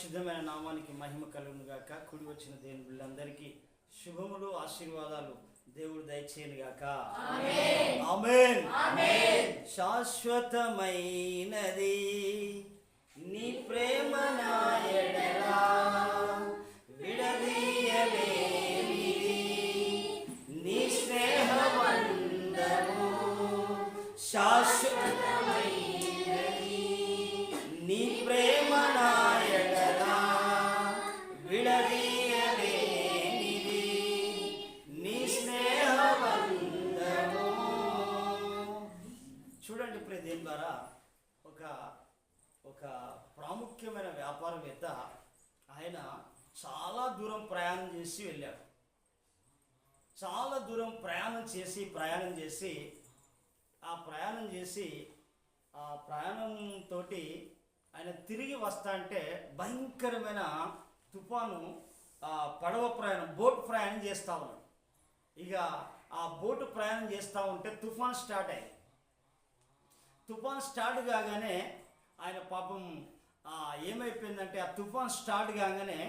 పరిశుద్ధమైన నామానికి మహిమ కలుగును గాక. కూడి వచ్చిన దేవుని బిడ్డలందరికీ శుభములు, ఆశీర్వాదాలు దేవుడు దయచేయను గాక. ఆమేన్. శాశ్వతమైనది నీ ప్రేమ నా ఎడల విడదీయలేనిది నీ స్నేహబంధము. శాశ్వతమైనది నీ ప్రేమ నా ఎడల విడదీయలేనిది నీ స్నేహబంధము. చూడండి ప్రియ ద్వారా ఒక ప్రాముఖ్యమైన వ్యాపారవేత్త ఆయన చాలా దూరం ప్రయాణం చేసి వెళ్ళాడు. చాలా దూరం ప్రయాణం చేసి ఆ ప్రయాణంతో ఆయన తిరిగి వస్తా అంటే భయంకరమైన తుఫాను, పడవ ప్రయాణం, బోట్ ప్రయాణం చేస్తూ ఉన్నాడు. ఇక ఆ బోటు ప్రయాణం చేస్తూ ఉంటే తుఫాన్ స్టార్ట్ అయ్యింది. తుఫాన్ స్టార్ట్ కాగానే ఆయన పాపం ఏమైపోయిందంటే, ఆ తుఫాన్ స్టార్ట్ కాగానే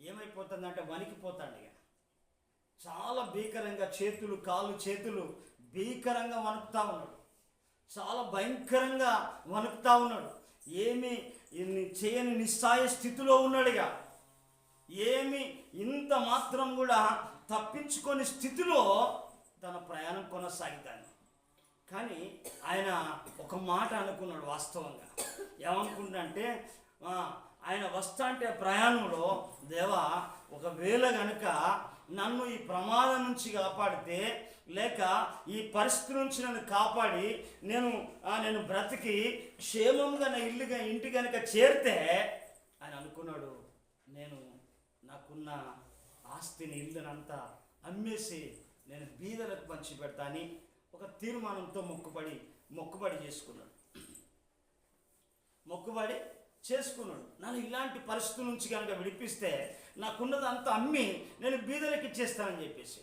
ఏమైపోతుందంటే వణికిపోతాడు. ఇక చాలా భీకరంగా కాళ్ళు చేతులు భీకరంగా వణుకుతా ఉన్నాడు. చాలా భయంకరంగా వణుకుతా ఉన్నాడు. ఏమి చేయని నిస్సాయ స్థితిలో ఉన్నాడు. ఇక ఏమి ఇంత మాత్రం కూడా తప్పించుకొని స్థితిలో తన ప్రయాణం కొనసాగుతాడు. కానీ ఆయన ఒక మాట అనుకున్నాడు. వాస్తవంగా ఏమనుకుంటే, ఆయన వస్తా అంటే ప్రయాణంలో, దేవా ఒకవేళ కనుక నన్ను ఈ ప్రమాదం నుంచి కాపాడితే, లేక ఈ పరిస్థితి నుంచి నన్ను కాపాడి నేను బ్రతికి క్షేమంగా నా ఇంటి కనుక చేరితే, ఆయన అనుకున్నాడు, నేను నాకున్న ఆస్తిని, ఇల్లునంతా అమ్మేసి నేను బీదలకు పంచి పెడతాని ఒక తీర్మానంతో మొక్కుబడి చేసుకున్నాడు. నన్ను ఇలాంటి పరిస్థితుల నుంచి కనుక విడిపిస్తే నాకున్నదంతా అమ్మి నేను బీదలకు ఇచ్చేస్తానని చెప్పేసి,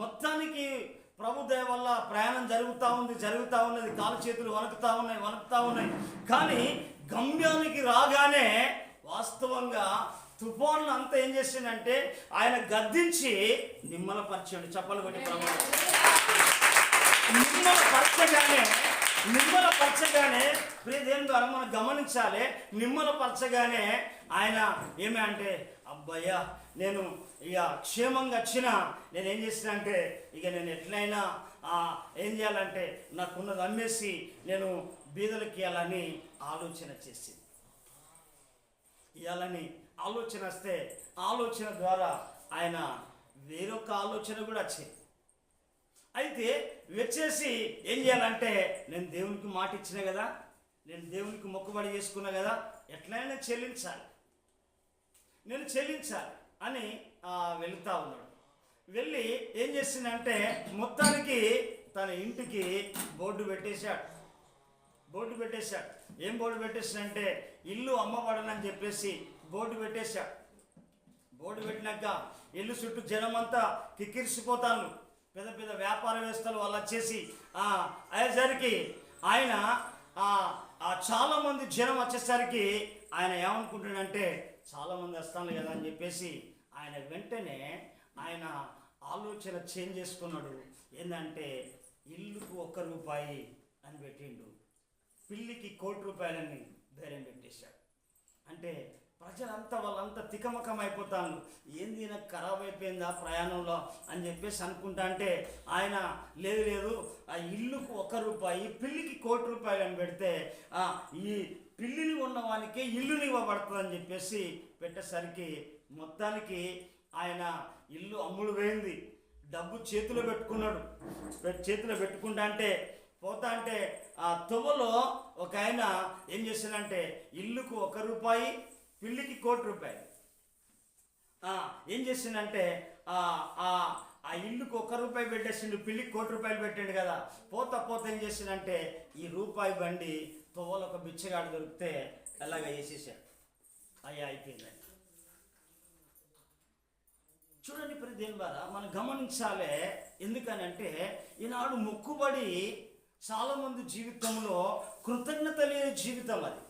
మొత్తానికి ప్రభు దయ వల్ల ప్రయాణం జరుగుతూ ఉన్నది. కాలు చేతులు వణుకుతా ఉన్నాయి. కానీ గమ్యానికి రాగానే వాస్తవంగా తుఫాను అంతా ఏం చేసిందంటే ఆయన గద్దించి నిమ్మలపరిచాడు. చెప్పలు కొట్టి ప్రభు నిమ్మలపరచగానే ప్రియ దేవుని ద్వారా మనం గమనించాలి. నిమ్మలపరచగానే ఆయన ఏమి అంటే, అబ్బయ్యా నేను ఇక క్షేమంగా వచ్చినా నేనేం చేసిన అంటే, ఇక నేను ఎట్లయినా ఏం చేయాలంటే నాకున్నది అమ్మేసి నేను బీదలకి ఇవ్వాలని ఆలోచన చేసింది. ఇవ్వాలని ఆలోచన వస్తే ఆలోచన ద్వారా ఆయన వేరొక ఆలోచన కూడా వచ్చింది. అయితే వచ్చేసి ఏం చేయాలంటే, నేను దేవునికి మాట ఇచ్చిన కదా, నేను దేవునికి మొక్కుబడి చేసుకున్నా కదా, ఎట్లయినా నేను చెల్లించాలి అని వెళుతూ ఉన్నాడు. వెళ్ళి ఏం చేసిందంటే, మొత్తానికి తన ఇంటికి బోర్డు పెట్టేశాడు. ఏం బోర్డు పెట్టేసాడంటే, ఇల్లు అమ్మబడనని చెప్పేసి బోర్డు పెట్టేశాడు. బోర్డు పెట్టినాక ఇల్లు చుట్టూ జనమంతా కిక్కిరిసిపోతాను. పెద్ద వ్యాపారవేత్తలు వాళ్ళు వచ్చేసి అయ్యేసరికి ఆయన చాలామంది జనం వచ్చేసరికి ఆయన ఏమనుకుంటాడంటే, చాలామంది వస్తాను కదా అని చెప్పేసి ఆయన వెంటనే ఆయన ఆలోచన చేంజ్ చేసుకున్నాడు. ఏంటంటే, ఇల్లుకు 1 రూపాయి అని పెట్టిండు, పిల్లికి 1 కోటి రూపాయలని బేరం పెట్టేశాడు. అంటే ప్రజలంతా వాళ్ళంతా తికమకం అయిపోతాను, ఏంది నాకు ఖరాబ్ అయిపోయిందా ప్రయాణంలో అని చెప్పేసి అనుకుంటా అంటే, ఆయన లేదు ఆ ఇల్లుకు 1 రూపాయి, పిల్లికి 1 కోటి రూపాయలు అని పెడితే ఈ పిల్లిని ఉన్నవానికే ఇల్లుని ఇవ్వబడుతుందని చెప్పేసి పెట్టేసరికి మొత్తానికి ఆయన ఇల్లు అమ్ముడు పోయింది. డబ్బు చేతిలో పెట్టుకుంటా అంటే పోతా అంటే ఆ తొవ్వలో ఒక ఆయన ఏం చేశాడంటే, ఇల్లుకు 1 రూపాయి, పిల్లికి 1 కోటి రూపాయలు ఏం చేసిందంటే, ఆ ఇల్లుకు 1 రూపాయి పెట్టేసిండు, పిల్లికి 1 కోటి రూపాయలు పెట్టాడు కదా. పోతా ఏం చేసిందంటే, ఈ రూపాయి బండి తొవ్వలో ఒక బిచ్చగాడు దొరికితే అలాగా వేసేసాడు. అయ్యా అయిపోయిందండి. చూడండి ప్రియ దేవుని ద్వారా మనం గమనించాలి. ఎందుకనంటే, ఈనాడు మొక్కుబడి చాలామంది జీవితంలో కృతజ్ఞత లేని జీవితం. అది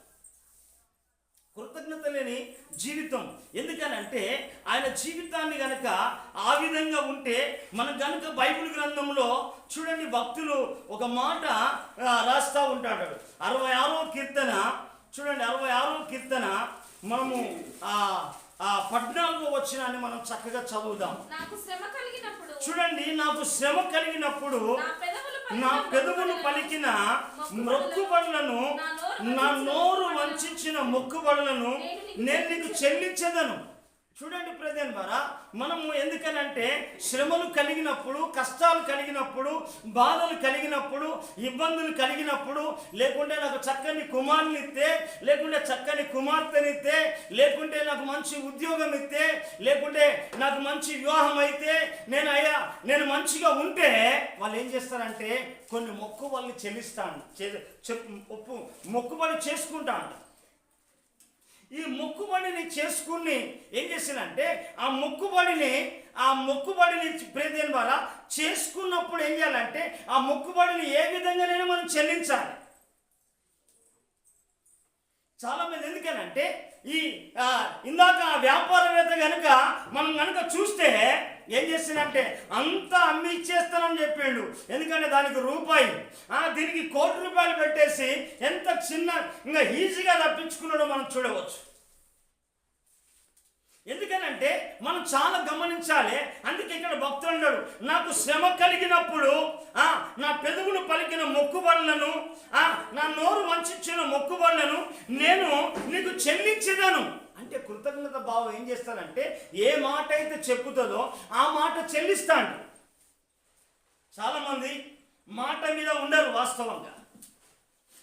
కృతజ్ఞత లేని జీవితం. ఎందుకనంటే ఆయన జీవితాన్ని గనక ఆ విధంగా ఉంటే, మనం గనక బైబిల్ గ్రంథంలో చూడండి, భక్తులు ఒక మాట రాస్తా ఉంటాడు. 66వ కీర్తన చూడండి, 66వ కీర్తన మనము 14వ వచనాన్ని మనం చక్కగా చదువుదాం. చూడండి, నాకు శ్రమ కలిగినప్పుడు నా పెదవులు పలికిన మొక్కుబడులను, నా నోరు వంచిన మొక్కుబడులను నేను నీకు చెల్లించెదను. చూడండి ప్రెజెంట్ ద్వారా మనము ఎందుకనంటే, శ్రమలు కలిగినప్పుడు, కష్టాలు కలిగినప్పుడు, బాధలు కలిగినప్పుడు, ఇబ్బందులు కలిగినప్పుడు, లేకుంటే నాకు చక్కని కుమారుని ఇస్తే, లేకుంటే చక్కని కుమార్తెనిస్తే, లేకుంటే నాకు మంచి ఉద్యోగం ఇస్తే, లేకుంటే నాకు మంచి వివాహం అయితే, నేను మంచిగా ఉంటే, వాళ్ళు ఏం చేస్తారంటే కొన్ని మొక్కుబడులు చెల్లిస్తాను, మొక్కుబడి చేసుకుంటాను. ఈ మొక్కుబడిని చేసుకుని ఏం చేసినంటే, ఆ మొక్కుబడిని ప్రేమ ద్వారా చేసుకున్నప్పుడు ఏం చేయాలంటే, ఆ మొక్కుబడిని ఏ విధంగానైనా మనం చెల్లించాలి. చాలా మంది ఎందుకనంటే, ఇందాక వ్యాపారవేత్త కనుక మనం కనుక చూస్తే ఏం చేస్తున్నంటే, అంతా అమ్మి ఇచ్చేస్తానని చెప్పిండు. ఎందుకంటే దానికి రూపాయి, దీనికి ₹1,00,00,000 పెట్టేసి ఎంత చిన్న ఇంకా ఈజీగా తప్పించుకున్నాడో మనం చూడవచ్చు. ఎందుకనంటే మనం చాలా గమనించాలి. అందుకే ఇక్కడ భక్తుడు అన్నాడు, నాకు శ్రమ కలిగినప్పుడు నా పెదవులు పలికిన మొక్కుబడులను, నా నోరు వంచిన మొక్కుబడులను నేను నీకు చెల్లించేదను. అంటే కృతజ్ఞత భావం ఏం చేస్తానంటే, ఏ మాట అయితే చెప్పుతుందో ఆ మాట చెల్లిస్తాడు. చాలామంది మాట మీద ఉండరు వాస్తవంగా.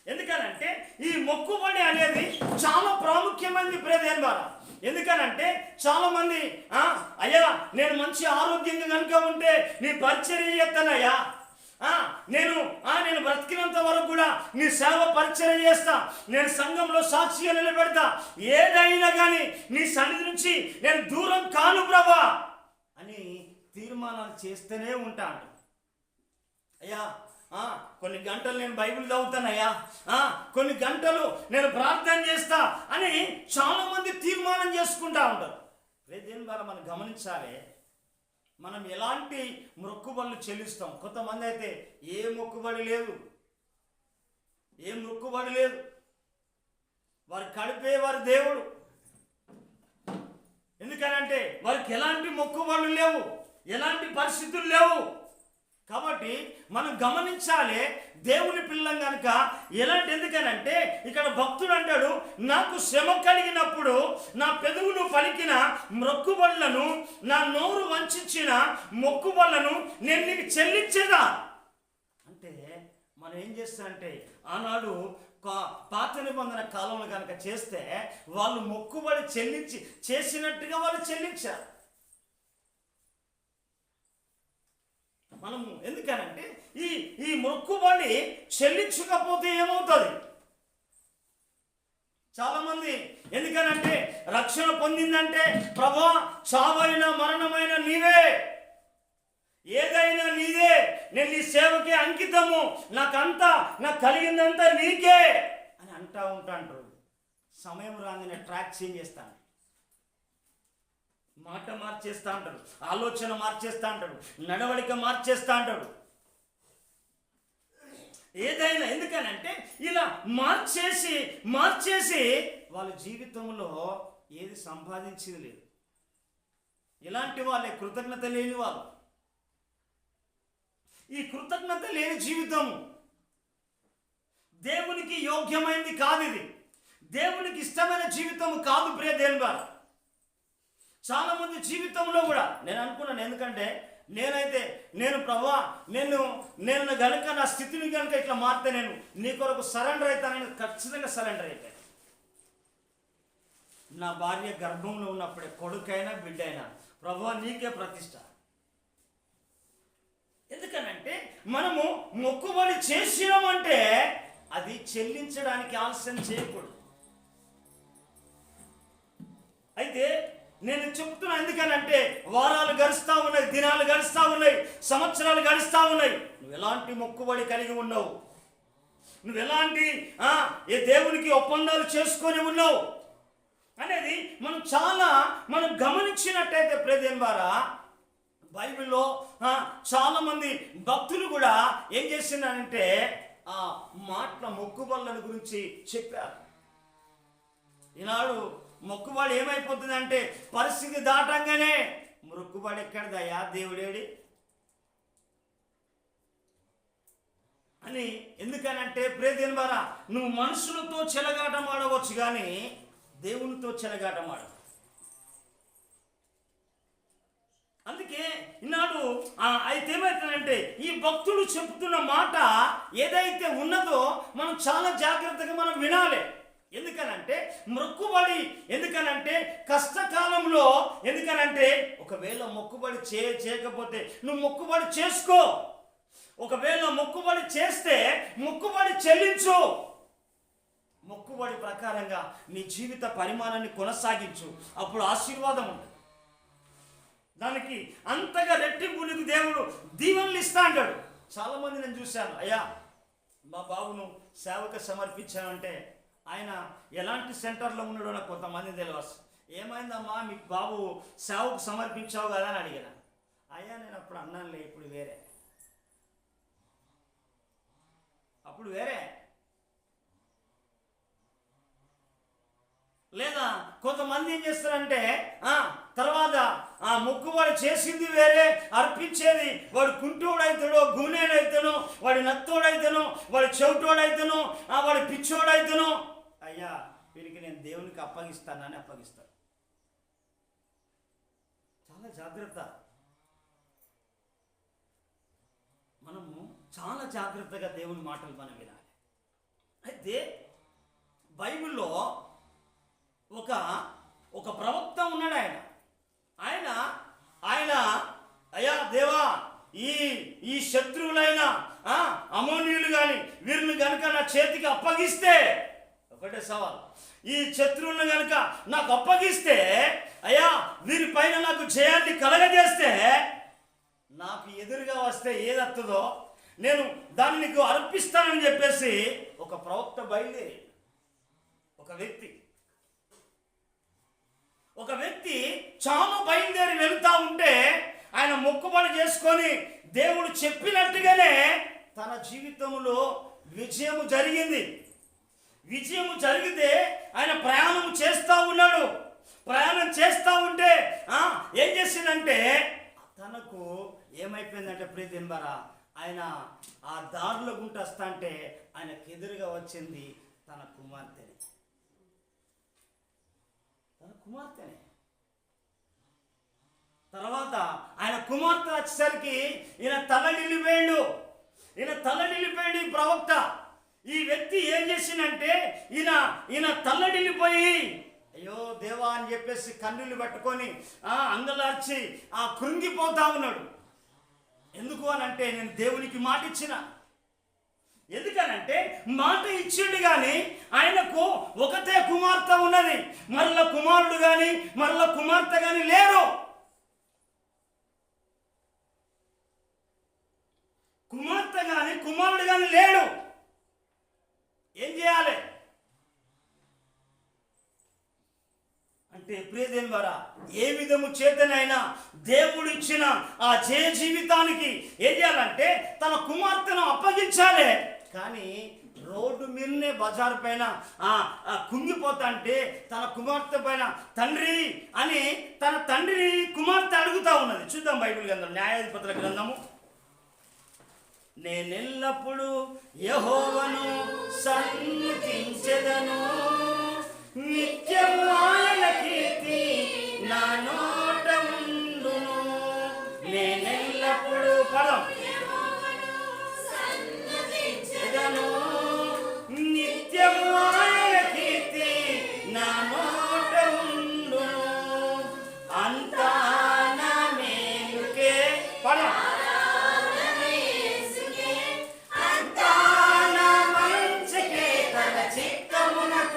ఎందుకనంటే ఈ మొక్కుబడి అనేది చాలా ప్రాముఖ్యమైనది ప్రేదేన్ ద్వారా. ఎందుకనంటే చాలా మంది అయ్యా నేను మంచి ఆరోగ్యంగా కనుక ఉంటే నీ పరిచర్య చేస్తానయ్యా, నేను బ్రతికినంత వరకు కూడా నీ సేవ పరిచర్య చేస్తా, నేను సంఘంలో సాక్షిగా నిలబెడతా, ఏదైనా కానీ నీ సన్నిధి నుంచి నేను దూరం కాను ప్రభా అని తీర్మానాలు చేస్తూనే ఉంటాను. అయ్యా కొన్ని గంటలు నేను బైబిల్ చదువుతానయ్యా, కొన్ని గంటలు నేను ప్రార్థన చేస్తా అని చాలా మంది తీర్మానం చేసుకుంటా ఉంటారు. దీని ద్వారా మనం గమనించాలి, మనం ఎలాంటి మొక్కుబడులు చెల్లిస్తాం. కొంతమంది అయితే ఏ మొక్కుబడి లేదు, వారి కడిపే వారి దేవుడు. ఎందుకనంటే వారికి ఎలాంటి మొక్కుబడులు లేవు, ఎలాంటి పరిస్థితులు లేవు. కాబట్టి మనం గమనించాలి, దేవుని పిల్లం కనుక ఎలాంటి. ఎందుకనంటే ఇక్కడ భక్తుడు అంటాడు, నాకు శ్రమ కలిగినప్పుడు నా పెదవులు పలికిన మొక్కుబడులను, నా నోరు వంచిన మొక్కుబడులను నేను నీకు చెల్లించేదా. అంటే మనం ఏం చేస్తామంటే, ఆనాడు పాత నిబంధన కాలంలో కనుక చేస్తే వాళ్ళు మొక్కుబడి చేసినట్టుగా వాళ్ళు చెల్లించారు. మనము ఎందుకనంటే ఈ మొక్కుబడి చెల్లించకపోతే ఏమవుతుంది? చాలా మంది ఎందుకనంటే రక్షణ పొందిందంటే, ప్రభువా చావైన మరణమైన నీవే, ఏదైనా నీదే, నేను నీ సేవకే అంకితము, నాకు కలిగిందంతా నీకే అని అంటూ ఉంటాంటారు. సమయం రాగానే ట్రాక్ చేంజ్ చేస్తాను, మాట మార్చేస్తా అంటాడు, ఆలోచన మార్చేస్తా అంటాడు, నడవడిక మార్చేస్తా అంటాడు. ఏదైనా ఎందుకనంటే ఇలా మార్చేసి వాళ్ళ జీవితంలో ఏది సంపాదించేది లేదు. ఇలాంటి వాళ్ళే కృతజ్ఞత లేని వాళ్ళు. ఈ కృతజ్ఞత లేని జీవితం దేవునికి యోగ్యమైనది కాదు. ఇది దేవునికి ఇష్టమైన జీవితం కాదు ప్రియ దేవుని వారు. చాలా మంది జీవితంలో కూడా నేను అనుకున్నాను, ఎందుకంటే నేను ప్రభువా నేను గనుక నా స్థితిని కనుక ఇట్లా మారితే నేను నీ కొరకు సరెండర్ అవుతానని ఖచ్చితంగా సరెండర్ అయిపోయాను. నా భార్య గర్భంలో ఉన్నప్పుడే కొడుకైనా బిడ్డైనా ప్రభువా నీకే ప్రతిష్ట. ఎందుకనంటే మనము మొక్కుబడి చేసినామంటే అది చెల్లించడానికి ఆలస్యం చేయకూడదు. అయితే నేను చెప్తున్నా, ఎందుకనంటే వారాలు గడుస్తూ ఉన్నాయి, దినాలు గడుస్తూ ఉన్నాయి, సంవత్సరాలు గడుస్తూ ఉన్నాయి. నువ్వు ఎలాంటి మొక్కుబడి కలిగి ఉన్నావు, నువ్వు ఎలాంటి ఏ దేవునికి ఒప్పందాలు చేసుకొని ఉన్నావు, అనేది మనం గమనించినట్టయితే ప్రియమైన వారా, బైబిల్లో చాలా మంది భక్తులు కూడా ఏం చేస్తున్నారంటే ఆ మాటల మొక్కుబళ్ళ గురించి చెప్పారు. ఈనాడు మొక్కుబడి ఏమైపోతుందంటే పరిస్థితి దాటంగానే మొక్కుబడి ఎక్కడదయ్యా, దేవుడేడి అని. ఎందుకనంటే ప్రియమైన వారా, నువ్వు మనుషులతో చెలగాటం ఆడవచ్చు కానీ దేవునితో చెలగాటం ఆడ. అందుకే ఈనాడు అయితే ఏమవుతుందంటే ఈ భక్తులు చెప్తున్న మాట ఏదైతే ఉన్నదో మనం చాలా జాగ్రత్తగా మనం వినాలి. ఎందుకనంటే మొక్కుబడి, ఎందుకనంటే కష్టకాలంలో, ఎందుకనంటే ఒకవేళ మొక్కుబడి చేయకపోతే నువ్వు మొక్కుబడి చేసుకో. ఒకవేళ మొక్కుబడి చేస్తే మొక్కుబడి చెల్లించు. మొక్కుబడి ప్రకారంగా నీ జీవిత పరిమాణాన్ని కొనసాగించు. అప్పుడు ఆశీర్వాదం ఉంటుంది. దానికి అంతగా రెట్టింపులకు దేవుడు దీవెనలు ఇస్తా అంటాడు. చాలామంది నేను చూశాను, అయ్యా మా బాబును సేవకు సమర్పించానంటే ఆయన ఎలాంటి సెంటర్లో ఉన్నాడో నాకు కొంతమంది తెలియదు. ఏమైందమ్మా మీకు బాబు సేవకు సమర్పించావు కదా అని అడిగాను. అయ్యా నేను అప్పుడు అన్నానులే, ఇప్పుడు వేరే, అప్పుడు వేరే. లేదా కొంతమంది ఏం చేస్తారంటే తర్వాత మొక్కుబడి చేసింది వేరే, అర్పించేది వాడు కుంటోడైతానో, గూనేడైతానో, వాడి నత్తోడైతానో, వాడి చెవిటోడైతానో, వాడి పిచ్చోడైతానో, అయ్యా వీరికి నేను దేవునికి అప్పగిస్తానని అప్పగిస్తాను. చాలా జాగ్రత్త. మనము చాలా జాగ్రత్తగా దేవుని మాటలు మనం వినాలి. అయితే బైబిల్లో ఒక ప్రవక్త ఉన్నాడు. ఆయన అయ్యా దేవా, ఈ శత్రువులైన అమోనీయులు కానీ వీరిని కనుక నా చేతికి అప్పగిస్తే, ఒకటే సవాల్, ఈ శత్రువులను కనుక నాకు అప్పగిస్తే, అయ్యా వీరిపైన నాకు జయాన్ని కలగజేస్తే, నాకు ఎదురుగా వస్తే ఏదొస్తుందో నేను దాన్ని నీకు అర్పిస్తానని చెప్పేసి ఒక ప్రవక్త బయలుదేరి ఒక వ్యక్తి చాలా బయలుదేరి వెళ్తా ఉంటే ఆయన మొక్కుబడి చేసుకొని దేవుడు చెప్పినట్టుగానే తన జీవితంలో విజయం జరిగింది. విజయం జరిగితే ఆయన ప్రయాణం చేస్తూ ఉన్నాడు. ప్రయాణం చేస్తూ ఉంటే ఏం చేసిందంటే తనకు ఏమైపోయిందంటే ప్రియదింబరా, ఆయన ఆ దారిలో గుంట వస్తా అంటే ఆయనకు ఎదురుగా వచ్చింది తన కుమార్తెని. తర్వాత ఆయన కుమార్తె వచ్చేసరికి ఈయన తల నిలిపోయాడు. ఈ ప్రవక్త. ఈ వ్యక్తి ఏం చేసిందంటే ఈయన తల్లడిల్లిపోయి అయ్యో దేవా అని చెప్పేసి కన్నులు పట్టుకొని అంగలార్చి కృంగిపోతా ఉన్నాడు. ఎందుకు అని అంటే నేను దేవునికి మాట ఇచ్చిన. ఎందుకనంటే మాట ఇచ్చిండు కానీ ఆయనకు ఒకతే కుమార్తె ఉన్నది, మరల కుమారుడు కానీ మరల కుమార్తె కానీ లేరు. కుమార్తె కానీ కుమారుడు కానీ లేడు. ఏం చేయాలి అంటే ప్రియదేవుని ద్వారా ఏ విధము చేతనైనా దేవుడు ఇచ్చిన ఆ జయ జీవితానికి ఏం చేయాలంటే తన కుమార్తెను అప్పగించాలి. కానీ రోడ్డు మీదనే బజారు పైన కుంగిపోతా అంటే తన కుమార్తె పైన తండ్రి అని తన తండ్రిని కుమార్తె అడుగుతా ఉన్నది. చూద్దాం బైబిల్ గ్రంథం, న్యాయాధిపతుల గ్రంథము. నేనెల్లప్పుడు యెహోవాను సన్నుతించెదను, నిత్యం ఆయన కీర్తి నా నోట ఉండును. నేనెల్లప్పుడు పదం నిత్యం ఆయన కీర్తి నా నోట ఉండును. అంతా నా మేలుకే పదం చిత్తమునకు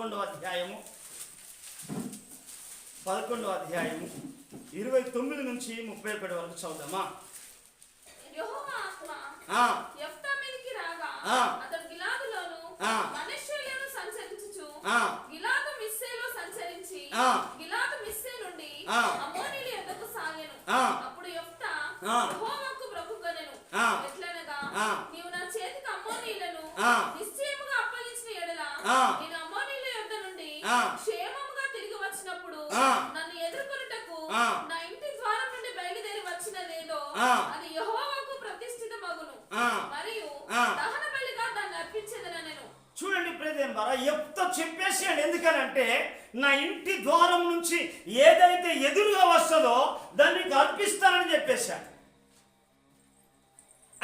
11వ అధ్యాయము 29 నుంచి 31 వరకు చదువుదామా. యెహోవా ఆత్మ యెఫ్తా మీదికి రాగా అతడు గిలాదులోను మనష్షేలోను సంచరించుచు గిలాదు మిస్సేలో సంచరించి గిలాదు మిస్సే నుండి అమ్మోనీయుల యొద్దకు సాగెను. అప్పుడు యెఫ్తా యెహోవాకు మొక్కుకొనెను. ఎట్లనగా, నీవు నా చేతికి అమ్మోనీయులను నిశ్చయముగా అప్పగించిన యెడల నేను అమ్మోనీయుల యొద్ద నుండి క్షేమముగా తిరిగి వచ్చినప్పుడు నన్ను ఎదుర్కొనుటకు నా ఇంటి ద్వారం నుండి బయలుదేరి వచ్చినదేదో అది యెహోవాకు ప్రతిష్ఠితమగును, మరియు దహన బలిగా దాన్ని అర్పించెదనెను. చూడండి ప్రియమైన వారా, యెఫ్తా చెప్పేసాడు. ఎందుకనంటే నా ఇంటి ద్వారం నుంచి ఏదైతే ఎదురుగా వస్తుందో దాన్ని అర్పిస్తానని చెప్పేశాడు.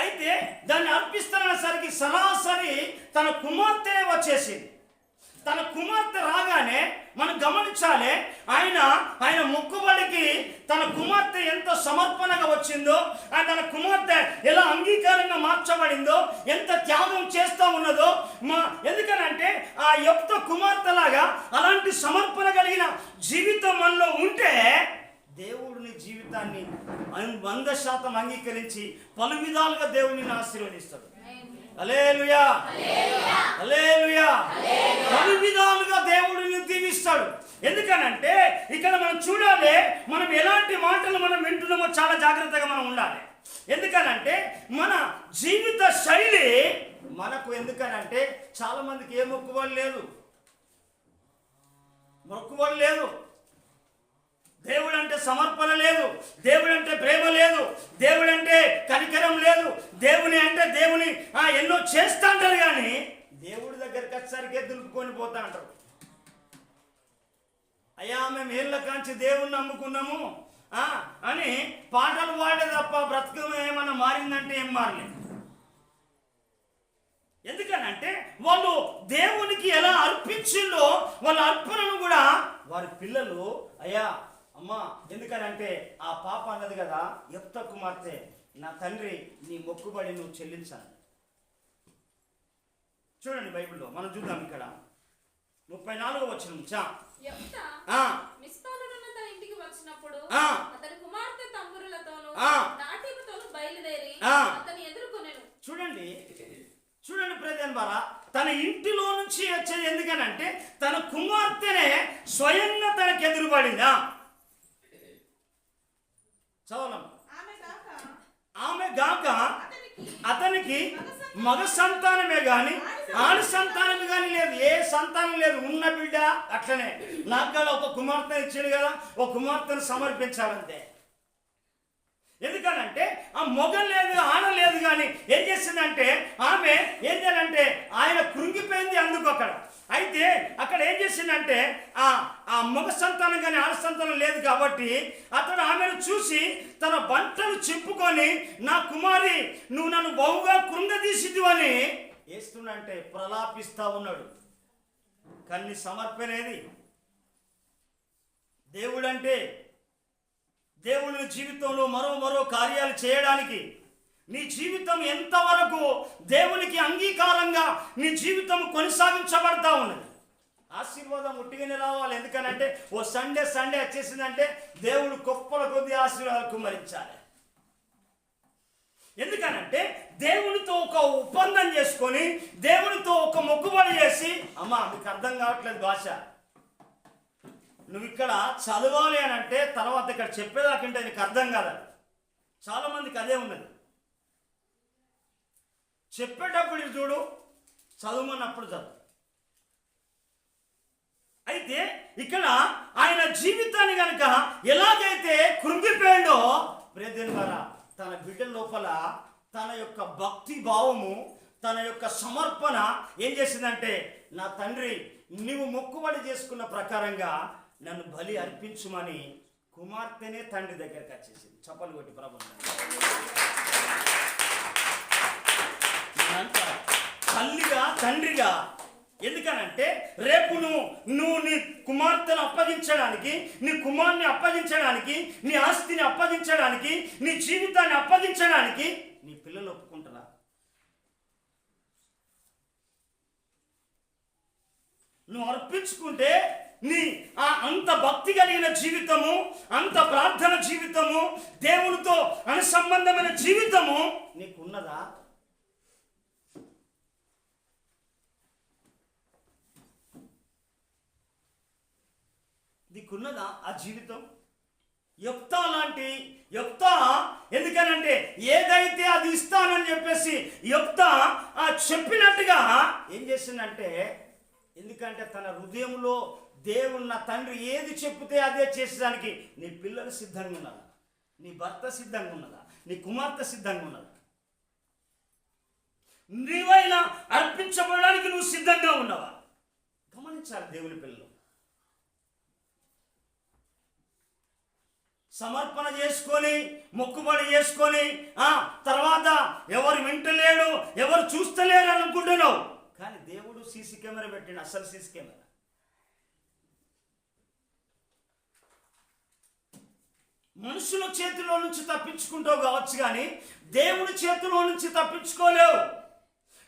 అయితే దాన్ని అర్పిస్తాననేసరికి సరాసరి తన కుమార్తె వచ్చేసింది. తన కుమార్తె రాగానే మనం గమనించాలి, ఆయన మొక్కుబడికి తన కుమార్తె ఎంత సమర్పణగా వచ్చిందో, తన కుమార్తె ఎలా అంగీకారంగా మార్చబడిందో, ఎంత త్యాగం చేస్తూ ఉన్నదో. ఎందుకనంటే ఆ యెఫ్తా కుమార్తెలాగా అలాంటి సమర్పణ కలిగిన జీవితం మనలో ఉంటే దేవుడిని జీవితాన్ని 100% అంగీకరించి పలు విధాలుగా దేవుడిని ఆశీర్వదిస్తాడు. హల్లెలూయా, హల్లెలూయా. పలు విధాలుగా దేవుడిని దీవిస్తాడు. ఎందుకనంటే ఇక్కడ మనం చూడాలి, మనం ఎలాంటి మాటలు మనం వింటున్నామో చాలా జాగ్రత్తగా మనం ఉండాలి. ఎందుకనంటే మన జీవిత శైలి మనకు, ఎందుకనంటే చాలా మందికి ఏ మొక్కుబడి లేదు. దేవుడు అంటే సమర్పణ లేదు, దేవుడు అంటే ప్రేమ లేదు, దేవుడు అంటే కనికరం లేదు. దేవుని అంటే దేవుని ఎన్నో చేస్తా అంటారు, కానీ దేవుడి దగ్గరికి వచ్చేసరికి దులుపుకొని పోతా అంటారు. అయ్యా మేము ఏళ్ళ కాంచి దేవుణ్ణి నమ్ముకున్నాము అని పాటలు పాడే తప్ప బ్రతుకు ఏమన్నా మారిందంటే ఏం మారలేదు. ఎందుకనంటే వాళ్ళు దేవునికి ఎలా అర్పించిందో వాళ్ళ అర్పణను కూడా వారి పిల్లలు, అయ్యా అమ్మా, ఎందుకనంటే ఆ పాప అన్నది కదా, యెఫ్తా కుమార్తె, నా తండ్రి నీ మొక్కుబడి నువ్వు చెల్లించాలి. చూడండి బైబిల్లో మనం చూద్దాం. ఇక్కడ 34వ వచనం. యెఫ్తా మిస్పాలోనున్న తన ఇంటికి వచ్చినప్పుడు అతని కుమార్తె తంబురులతోను నాట్యముతోను బయలుదేరి అతని ఎదుర్కొనెను. చూడండి ప్రియమైన వారా, తన ఇంటిలో నుంచి వచ్చేది. ఎందుకనంటే తన కుమార్తెనే స్వయంగా తనకు ఎదురుపడిందా. చదవం. ఆమె గాక అతనికి మగ సంతానమే గాని ఆడ సంతానమే గాని లేదు, ఏ సంతానం లేదు. ఉన్న బిడ్డ అట్లనే నాకు కదా ఒక కుమార్తె ఇచ్చాడు కదా, ఒక కుమార్తెను సమర్పించాలంతే. ఎందుకనంటే ఆ మొగం లేదు, ఆడ లేదు, కానీ ఏం చేసిందంటే ఆమె ఏం చేయాలంటే ఆయన కృంగిపోయింది అందుకు అక్కడ. అయితే అక్కడ ఏం చేసిందంటే ఆ మగ సంతానం కానీ ఆడ సంతానం లేదు కాబట్టి అతడు ఆమెను చూసి తన బట్టలు చింపుకొని, నా కుమారి నువ్వు నన్ను బహుగా కృంగదీసిద్దు అని వేస్తున్నంటే ప్రలాపిస్తా ఉన్నాడు. కన్ని సమర్పణేది దేవుడంటే. దేవుని జీవితంలో మరో కార్యాలు చేయడానికి నీ జీవితం ఎంతవరకు దేవునికి అంగీకారంగా నీ జీవితం కొనసాగించబడతా ఉన్నది. ఆశీర్వాదం ఉట్టిగానే రావాలి. ఎందుకనంటే ఓ సండే వచ్చేసిందంటే దేవుడు గొప్పల కొద్ది ఆశీర్వాదాలు కుమ్మరించాలి. ఎందుకనంటే దేవునితో ఒక ఒప్పందం చేసుకొని, దేవునితో ఒక మొక్కుబడి చేసి, అమ్మా మీకు అర్థం కావట్లేదు భాష, నువ్వు ఇక్కడ చదవాలి అని అంటే తర్వాత ఇక్కడ చెప్పేదాకంటే నీకు అర్థం కాదు. చాలా మందికి అదే ఉన్నది. చెప్పేటప్పుడు చూడు, చదువుమన్నప్పుడు చదువు. అయితే ఇక్కడ ఆయన జీవితాన్ని కనుక ఎలాగైతే కృంగిపోయాడో ప్రియదేవుని ద్వారా తన బిడ్డ లోపల తన యొక్క భక్తి భావము, తన యొక్క సమర్పణ ఏం చేసిందంటే, నా తండ్రి నీవు మొక్కుబడి చేసుకున్న ప్రకారంగా నన్ను బలి అర్పించుమని కుమార్తెనే తండ్రి దగ్గరికి వచ్చేసింది. చప్పలు కొట్టి ప్రభుత్వం తల్లిగా తండ్రిగా. ఎందుకనంటే రేపు నువ్వు నీ కుమార్తెను అప్పగించడానికి, నీ కుమార్ని అప్పగించడానికి, నీ ఆస్తిని అప్పగించడానికి, నీ జీవితాన్ని అప్పగించడానికి నీ పిల్లలు ఒప్పుకుంటారా? నువ్వు అర్పించుకుంటే నీ అంత భక్తి కలిగిన జీవితము, అంత ప్రార్థన జీవితము, దేవునితో అనుసంబంధమైన జీవితము నీకున్నదా? నీకున్నదా ఆ జీవితం? యెఫ్తా లాంటి యెఫ్తా, ఎందుకనంటే ఏదైతే అది ఇస్తానని చెప్పేసి యెఫ్తా చెప్పినట్టుగా ఏం చేసిందంటే, ఎందుకంటే తన హృదయంలో దేవున్న తండ్రి ఏది చెప్తే అదే చేసేదానికి నీ పిల్లలు సిద్ధంగా ఉన్నదా? నీ భర్త సిద్ధంగా ఉన్నదా? నీ కుమార్తె సిద్ధంగా ఉన్నదా? నీవైనా అర్పించబడడానికి నువ్వు సిద్ధంగా ఉన్నావా? గమనించాలి దేవుని పిల్లలు. సమర్పణ చేసుకొని మొక్కుబడి చేసుకొని తర్వాత ఎవరు వింటలేడు, ఎవరు చూస్తలేరు అనుకుంటున్నావు. కానీ దేవుడు సీసీ కెమెరా పెట్టిండు, అసలు సీసీ కెమెరా. మనుషుల చేతిలో నుంచి తప్పించుకుంటావు కావచ్చు, కానీ దేవుడి చేతిలో నుంచి తప్పించుకోలేవు.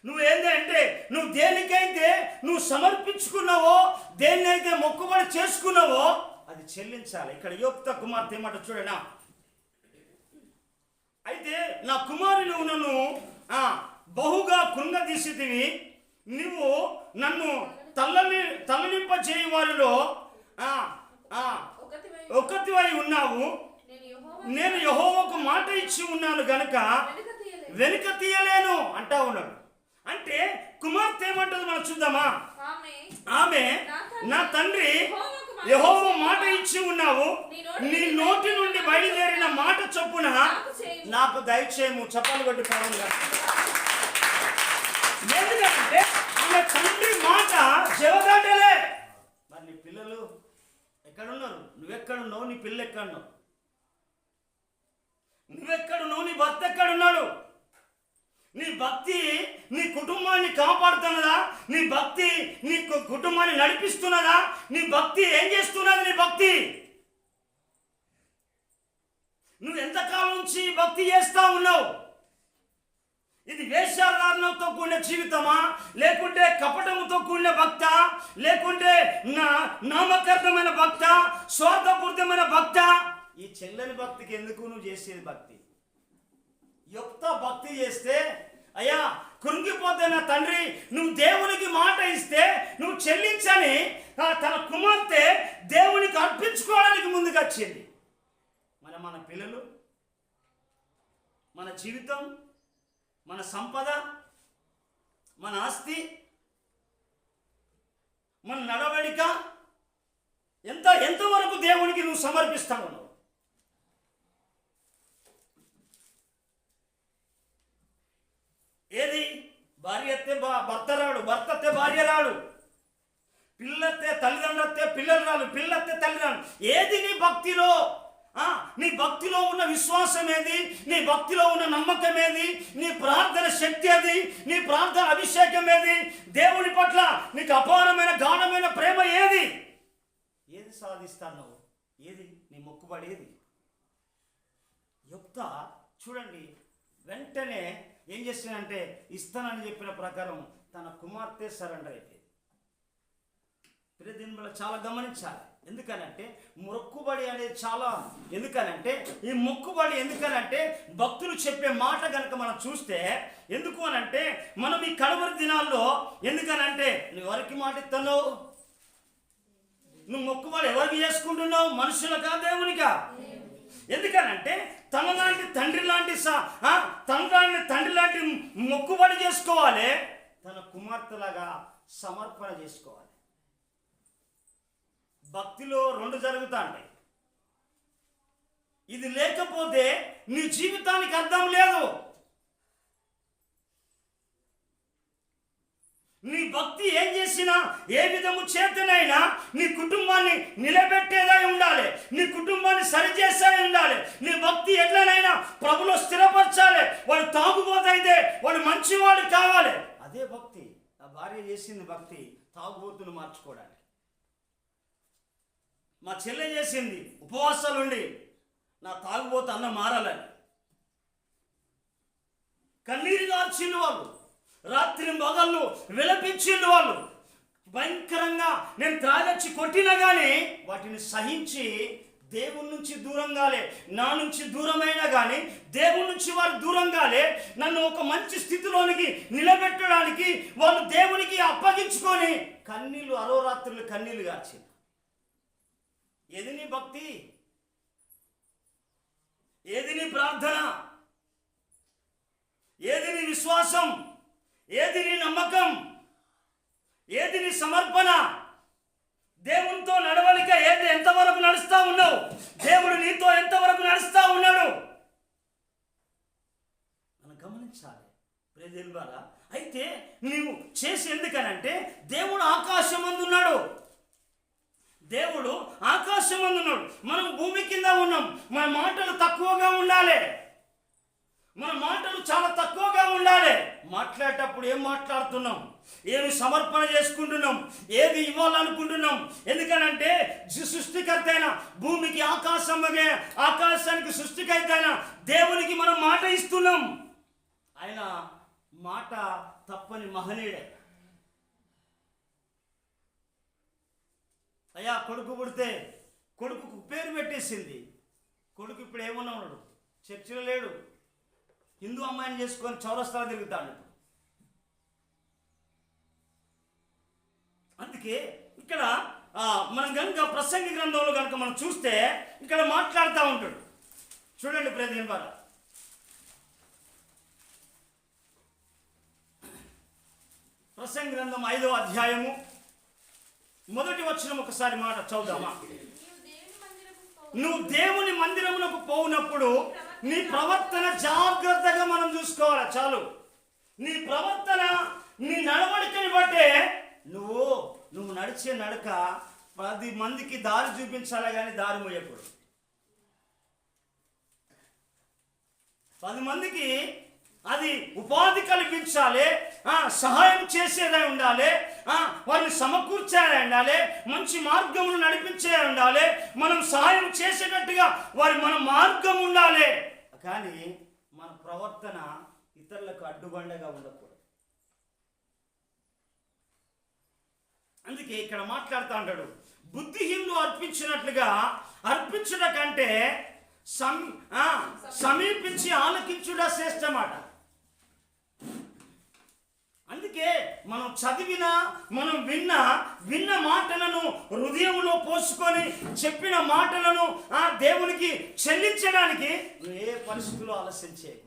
నువ్వేంటంటే నువ్వు దేనికైతే నువ్వు సమర్పించుకున్నావో, దేన్నైతే మొక్కుబడి చేసుకున్నావో అది చెల్లించాలి. ఇక్కడ యోక్త కుమార్తె ఏమాట చూడనా, అయితే నా కుమారు నువ్వు నన్ను బహుగా కృంగదీసితివి, నువ్వు నన్ను తల్లనింప చేయి వారిలో ఒకటివై ఉన్నావు. నేను యెహోవాకు మాట ఇచ్చి ఉన్నాను గనుక వెనుక తీయలేను అంటా ఉన్నాడు. అంటే కుమార్తె ఏమంటుంది మనం చూద్దామా? ఆమె నా తండ్రి యెహోవా మాట ఇచ్చి ఉన్నావు, నీ నోటి నుండి బయలుదేరిన మాట చొప్పున నాకు దయచేయము. చెప్పాలి కొట్టి పరంగా. ఎందుకంటే ఆమె తండ్రి మాట జవదాటలే. మరి నీ పిల్లలు ఎక్కడున్నారు? నువ్వెక్కడున్నావు? నీ పిల్లలు ఎక్కడున్నావు? నువ్వెక్కడున్నావు? నీ భర్త ఎక్కడున్నాడు? నీ భక్తి నీ కుటుంబాన్ని కాపాడుతున్నదా? నీ భక్తి నీ కుటుంబాన్ని నడిపిస్తున్నదా? నీ భక్తి ఏం చేస్తున్నది? నీ భక్తి నువ్వు ఎంతకాలం నుంచి భక్తి చేస్తా ఉన్నావు? ఇది వేషాధారణతో కూడిన జీవితమా, లేకుంటే కపటముతో కూడిన భక్త, లేకుంటే నామకరణమైన భక్త, స్వార్థపూరితమైన భక్త? ఈ చెల్లని భక్తికి ఎందుకు నువ్వు చేసేది భక్తి? యెఫ్తా భక్తి చేస్తే, అయ్యా కృంగిపోతే నా తండ్రి నువ్వు దేవునికి మాట ఇస్తే నువ్వు చెల్లించని తన కుమార్తె దేవునికి అర్పించుకోవడానికి ముందుకు వచ్చింది. మన పిల్లలు, మన జీవితం, మన సంపద, మన ఆస్తి, మన నడవడిక ఎంతవరకు దేవునికి నువ్వు సమర్పిస్తావు? ఏది? భార్య అత్తే భర్త రాడు, భర్త అత్తే భార్య రాడు, పిల్లత్తే తల్లిదండ్రులత్తే పిల్లలు రాడు, పిల్లత్తే తల్లిదండ్రులు. ఏది నీ భక్తిలో? నీ భక్తిలో ఉన్న విశ్వాసం ఏది? నీ భక్తిలో ఉన్న నమ్మకం ఏది? నీ ప్రార్థన శక్తి ఏది? నీ ప్రార్థన అభిషేకం ఏది? దేవుని పట్ల నీకు అపారమైన గాఢమైన ప్రేమ ఏది? ఏది సాధిస్తాను? ఏది నీ మొక్కుబడి? ఏది? యెఫ్తా చూడండి, వెంటనే ఏం చేస్తానంటే ఇస్తానని చెప్పిన ప్రకారం తన కుమార్తె సరెండర్ అయిపోయింది. దీనివల్ల చాలా గమనించాలి. ఎందుకనంటే మొక్కుబడి అనేది చాలా, ఎందుకనంటే ఈ మొక్కుబడి ఎందుకనంటే భక్తులు చెప్పే మాట కనుక మనం చూస్తే, ఎందుకు అనంటే మనం ఈ కడవరి దినాల్లో ఎందుకనంటే నువ్వు ఎవరికి మాట ఇస్తున్నావు? నువ్వు మొక్కుబడి ఎవరికి చేసుకుంటున్నావు? మనుషులకా దేవునికా? ఎందుకనంటే తనలాంటి తండ్రి లాంటి మొక్కుబడి చేసుకోవాలి, తన కుమార్తెలాగా సమర్పణ చేసుకోవాలి. భక్తిలో రెండు జరుగుతా ఉంటాయి. ఇది లేకపోతే నీ జీవితానికి అర్థం లేదు. నీ భక్తి ఏం చేసినా, ఏ విధము చేతనైనా నీ కుటుంబాన్ని నిలబెట్టేదై ఉండాలి, నీ కుటుంబాన్ని సరిచేసే ఉండాలి. నీ భక్తి ఎట్లనైనా ప్రభులో స్థిరపరచాలి. వాడు తాగుబోతైతే వాడు మంచివాడు కావాలి. అదే భక్తి. ఆ భార్య చేసింది భక్తి, తాగుబోతును మార్చుకోవడానికి. మా చెల్లె చేసింది ఉపవాసాలుండి నా తాగుబోతు అన్న మారాలని. కన్నీరు కార్చిండు వాళ్ళు, రాత్రి మగళ్ళు విలపించిండు వాళ్ళు. భయంకరంగా నేను త్రాగొచ్చి కొట్టినా కానీ వాటిని సహించి దేవుని నుంచి దూరంగాలే, నా నుంచి దూరమైనా కానీ దేవుని నుంచి వారు దూరంగాలే నన్ను ఒక మంచి స్థితిలోనికి నిలబెట్టడానికి వాళ్ళు దేవునికి అప్పగించుకొని కన్నీళ్ళు అరోరాత్రులు కన్నీళ్ళు గార్చింది. ఏది నీ భక్తి? ఏది నీ ప్రార్థన? ఏది నీ విశ్వాసం? ఏది నీ నమ్మకం? ఏది నీ సమర్పణ? దేవునితో నడవలిక ఏది? ఎంతవరకు నడుస్తా ఉన్నావు? దేవుడు నీతో ఎంతవరకు నడుస్తా ఉన్నాడు మనం గమనించాలి ప్రియదేవుని ద్వారా. అయితే నీవు చేసి ఎందుకనంటే దేవుడు ఆకాశం అందున్నాడు. దేవుడు ఆకాశం అందున్నాడు, మనం భూమి కింద ఉన్నాం. మన మాటలు తక్కువగా ఉండాలి, మన మాటలు చాలా తక్కువగా ఉండాలి. మాట్లాడేటప్పుడు ఏం మాట్లాడుతున్నాం, ఏమి సమర్పణ చేసుకుంటున్నాం, ఏది ఇవ్వాలనుకుంటున్నాం? ఎందుకనంటే సృష్టికర్త అయిన భూమికి ఆకాశానికి సృష్టికర్త అయిన దేవునికి మనం మాట ఇస్తున్నాం. ఆయన మాట తప్పని మహనీయుడే. అయ్యా కొడుకు పుడితే కొడుకుకు పేరు పెట్టేసింది. కొడుకు ఇప్పుడు ఏమన్నా ఉన్నాడు, చర్చిలో లేడు, హిందూ అమ్మాయిని చేసుకొని చౌరస్తాలో తిరుగుతాడు. అందుకే ఇక్కడ మనం కనుక ప్రసంగి గ్రంథంలో కనుక మనం చూస్తే ఇక్కడ మాట్లాడుతూ ఉంటాడు. చూడండి ప్రియదేవుని వారా, ప్రసంగి గ్రంథం 5వ అధ్యాయము 1వ వచనం ఒకసారి మాట చదువుదామా. నువ్వు దేవుని మందిరమునకు పోవునప్పుడు నీ ప్రవర్తన జాగ్రత్తగా మనం చూసుకోవాలి. చాలు, నీ ప్రవర్తన, నీ నడవడికని బట్టే నువ్వు నడిచే నడక 10 మందికి దారి చూపించాలి, కానీ దారి మోయకూడదు. 10 మందికి అది ఉపాధి కల్పించాలి, సహాయం చేసేదై ఉండాలి, వారిని సమకూర్చేదై ఉండాలి, మంచి మార్గమును నడిపించే ఉండాలి, మనం సహాయం చేసేటట్టుగా మన మార్గం ఉండాలి. కానీ మన ప్రవర్తన ఇతరులకు అడ్డుబండగా ఉండకూడదు. అందుకే ఇక్కడ మాట్లాడుతూ ఉంటాడు, బుద్ధిహీనులు అర్పించినట్లుగా అర్పించుట కంటే సమీపించి ఆలకించుట శ్రేష్టమాట. అందుకే మనం చదివిన, మనం విన్న మాటలను హృదయంలో పోసుకొని చెప్పిన మాటలను దేవునికి చెల్లించడానికి ఏ పరిస్థితుల్లో ఆలస్యం చేయకూడదు.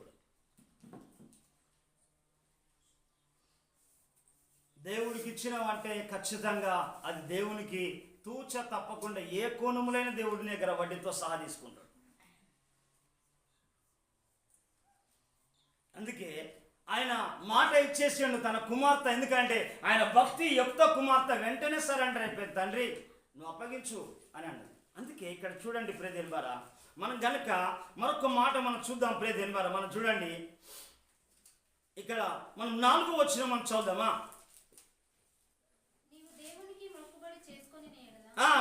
దేవుడికి ఇచ్చినవంటే ఖచ్చితంగా అది దేవునికి తూచ తప్పకుండా ఏ కోణములైన దేవుడి దగ్గర వడ్డీతో సహా తీసుకుంటాడు. అందుకే ఆయన మాట ఇచ్చేసాడు తన కుమార్తె. ఎందుకంటే ఆయన భక్తి యుక్త కుమార్తె వెంటనే సరెండర్ అయిపోయింది. తండ్రి నువ్వు అప్పగించు అని అన్నది. అందుకే ఇక్కడ చూడండి ప్రియదేవుని వారా, మనం గనుక మరొక మాట మనం చూద్దాం ప్రియదేవుని వారా. మనం చూడండి ఇక్కడ మనం 4వ వచనం మనం చూద్దామా.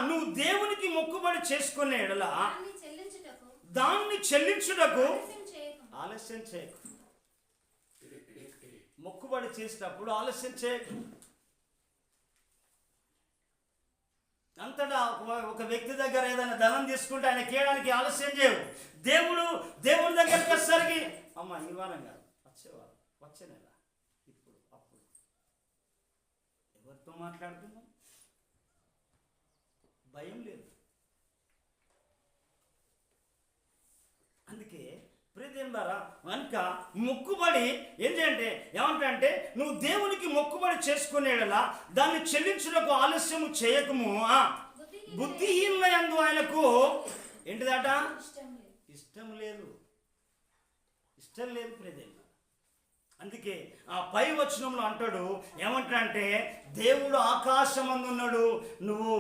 నువ్వు దేవునికి మొక్కుబడి చేసుకునే ఎడల దాన్ని చెల్లించుటకు ఆలస్యం చేయకు. మొక్కుబడి చేసేటప్పుడు ఆలస్యం చేయకు. అంతటా ఒక వ్యక్తి దగ్గర ఏదైనా ధనం తీసుకుంటే ఆయన కేయడానికి ఆలస్యం చేయవు. దేవుడి దగ్గరికి వచ్చేసరికి అమ్మ ఈ వారం కాదు, వచ్చేవారం, వచ్చే నెల, ఇప్పుడు అప్పుడు ఎవరితో మాట్లాడుతున్నాం? భయం లేదు. అందుకే ప్రియదేవుని ద్వారా కనుక మొక్కుబడి ఏంటంటే ఏమంటే నువ్వు దేవునికి మొక్కుబడి చేసుకునేలా దాన్ని చెల్లించుటకు ఆలస్యము చేయకము. బుద్ధిహీనుల యందు ఆయనకు ఏంటిదట? ఇష్టం లేదు ప్రియదేవుని. అందుకే ఆ పై వచనంలో అంటాడు ఏమంటాడంటే దేవుడు ఆకాశమందు ఉన్నాడు, నువ్వు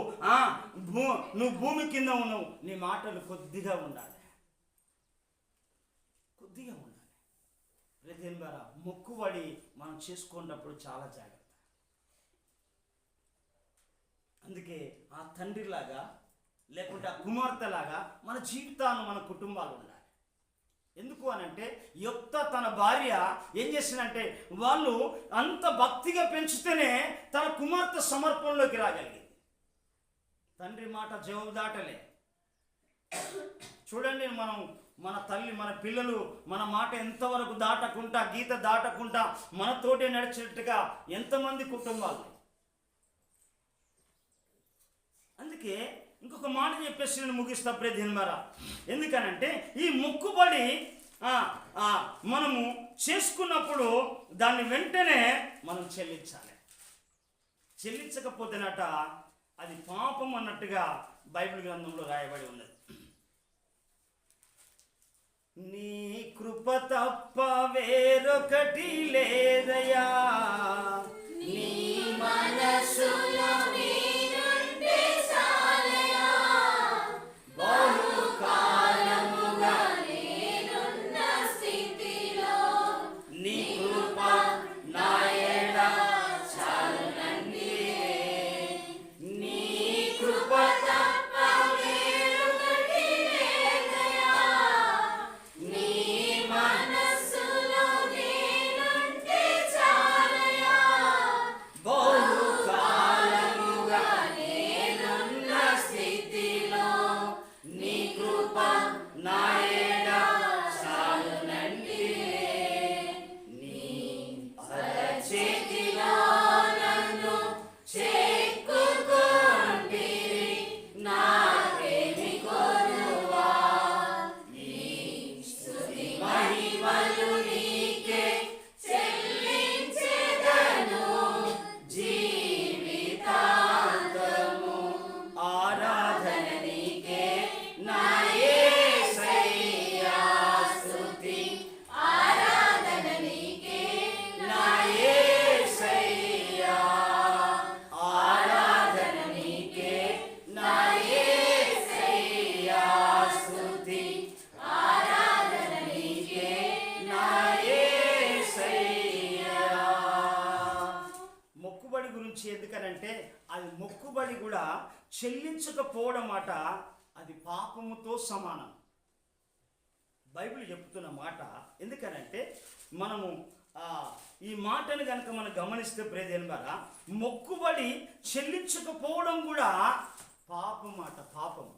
భూమి కింద ఉన్నావు. నీ మాటలు కొద్దిగా ఉండాలి. ప్రియదేవుని ద్వారా మొక్కుబడి మనం చేసుకున్నప్పుడు చాలా జాగ్రత్త. అందుకే ఆ తండ్రిలాగా లేకుంటే ఆ కుమార్తెలాగా మన జీవితాలు, మన కుటుంబాలు ఉండాలి. ఎందుకు అనంటే యొప్తా తన భార్య ఏం చేసిందంటే వాళ్ళు అంత భక్తిగా పెంచితేనే తన కుమార్తె సమర్పణలోకి రాగలిగింది. తండ్రి మాట జవాబు దాటలే. చూడండి, మన తల్లి, మన పిల్లలు మన మాట ఎంతవరకు దాటకుండా, గీత దాటకుండా మనతోటే నడిచేట్టుగా ఎంతమంది కుటుంబాలు. అందుకే ఇంకొక మాట చెప్పేసి నేను ముగిస్తా ప్రియదిన్మరా. ఎందుకనంటే ఈ మొక్కుబడి మనము చేసుకున్నప్పుడు దాన్ని వెంటనే మనం చెల్లించాలి. చెల్లించకపోతేనట అది పాపం అన్నట్టుగా బైబిల్ గ్రంథంలో రాయబడి ఉన్నది. నీ కృప తప్ప వేరొకటి లేదయా, నీ మనసులో ఎందుకనంటే అది మొక్కుబడి కూడా చెల్లించకపోవడం మాట అది పాపముతో సమానం. బైబిల్ చెప్తున్న మాట. ఎందుకనంటే మనము ఈ మాటను కనుక మనం గమనిస్తే ప్రియదేనులారా, మొక్కుబడి చెల్లించకపోవడం కూడా పాపం మాట, పాపం.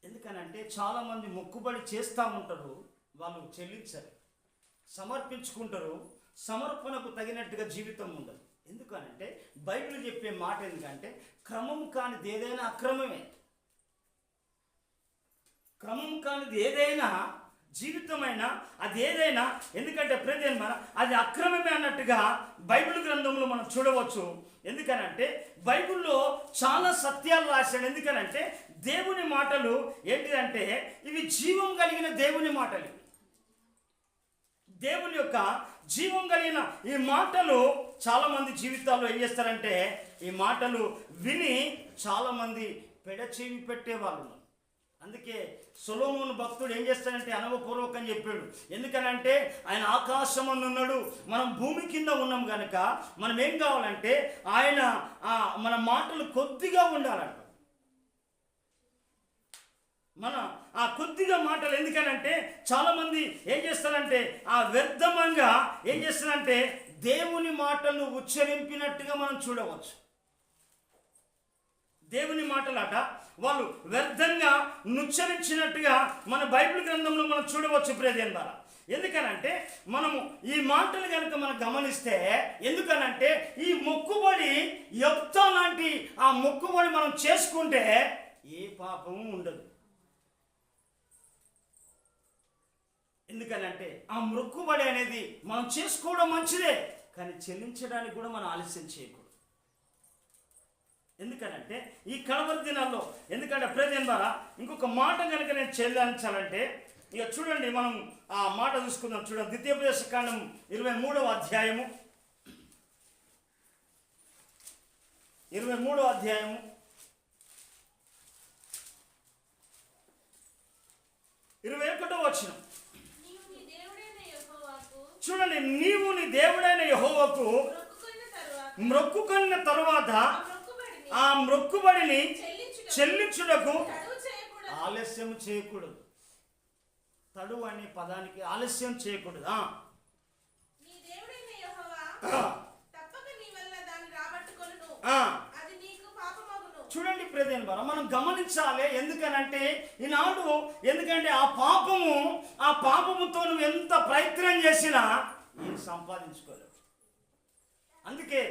ఎందుకనంటే చాలామంది మొక్కుబడి చేస్తూ ఉంటారు, వాళ్ళు చెల్లించరు, సమర్పించుకుంటారు, సమర్పణకు తగినట్టుగా జీవితం ఉండదు. ఎందుకనంటే బైబిల్ చెప్పే మాట ఎందుకంటే క్రమం కానిది ఏదైనా అక్రమమే. క్రమం కానిది ఏదైనా, జీవితమైనా, అది ఏదైనా, ఎందుకంటే ప్రతి అది అక్రమమే అన్నట్టుగా బైబిల్ గ్రంథంలో మనం చూడవచ్చు. ఎందుకనంటే బైబిల్లో చాలా సత్యాలు రాశాడు. ఎందుకనంటే దేవుని మాటలు ఏంటిదంటే ఇవి జీవం కలిగిన దేవుని మాటలు. దేవుని యొక్క జీవం కలిగిన ఈ మాటలు చాలామంది జీవితాల్లో ఏం చేస్తారంటే ఈ మాటలు విని చాలామంది పెడచెవి పెట్టేవాళ్ళు. అందుకే సొలొమోను భక్తుడు ఏం చేస్తాడంటే అనుభవపూర్వకం చెప్పాడు. ఎందుకనంటే ఆయన ఆకాశం అని ఉన్నాడు, మనం భూమి కింద ఉన్నాం కనుక మనం ఏం కావాలంటే ఆయన మన మాటలు కొద్దిగా ఉండాలంట. మన ఆ కొద్దిగా మాటలు ఎందుకనంటే చాలామంది ఏం చేస్తారంటే వ్యర్థంగా ఏం చేస్తారంటే దేవుని మాటలు ఉచ్చరింపినట్టుగా మనం చూడవచ్చు. దేవుని మాటలాట వాళ్ళు వ్యర్థంగా నుచ్చరించినట్టుగా మన బైబిల్ గ్రంథంలో మనం చూడవచ్చు ప్రియదేన్ ద్వారా. ఎందుకనంటే మనము ఈ మాటలు కనుక మనం గమనిస్తే, ఎందుకనంటే ఈ మొక్కుబడి యెఫ్తా లాంటి ఆ మొక్కుబడి మనం చేసుకుంటే ఏ పాపము ఉండదు. ఎందుకనంటే ఆ మొక్కుబడి అనేది మనం చేసుకోవడం మంచిదే, కానీ చెల్లించడానికి కూడా మనం ఆలస్యం చేయకూడదు. ఎందుకనంటే ఈ కలవరి దినాల్లో, ఎందుకంటే ప్రజెంట్ ద్వారా ఇంకొక మాట కనుక నేను చెల్లించాలంటే ఇక చూడండి, మనం ఆ మాట చూసుకుందాం. చూడండి, ద్వితీయోపదేశకాండం 23వ అధ్యాయము 21వ వచనం చూడండి. నీవు నీ దేవుడైన యెహోవాకు మ్రొక్కుకొన్న తరువాత ఆ మ్రొక్కుబడిని చెల్లించుటకు ఆలస్యం చేయకూడదు. తడు అనే పదానికి ఆలస్యం చేయకూడదు. నీ దేవుడైన యెహోవా తప్పక నీ వల్ల దాన్ని రాబట్టుకొనును, అది నీకు పాపమగును. చూడండి ప్రియమైన వారు, మనం గమనించాలి. ఎందుకనంటే ఈనాడు ఎందుకంటే ఆ పాపముతో నువ్వు ఎంత ప్రయత్నం చేసినా ఏం సంపాదించుకోలేవు. అందుకే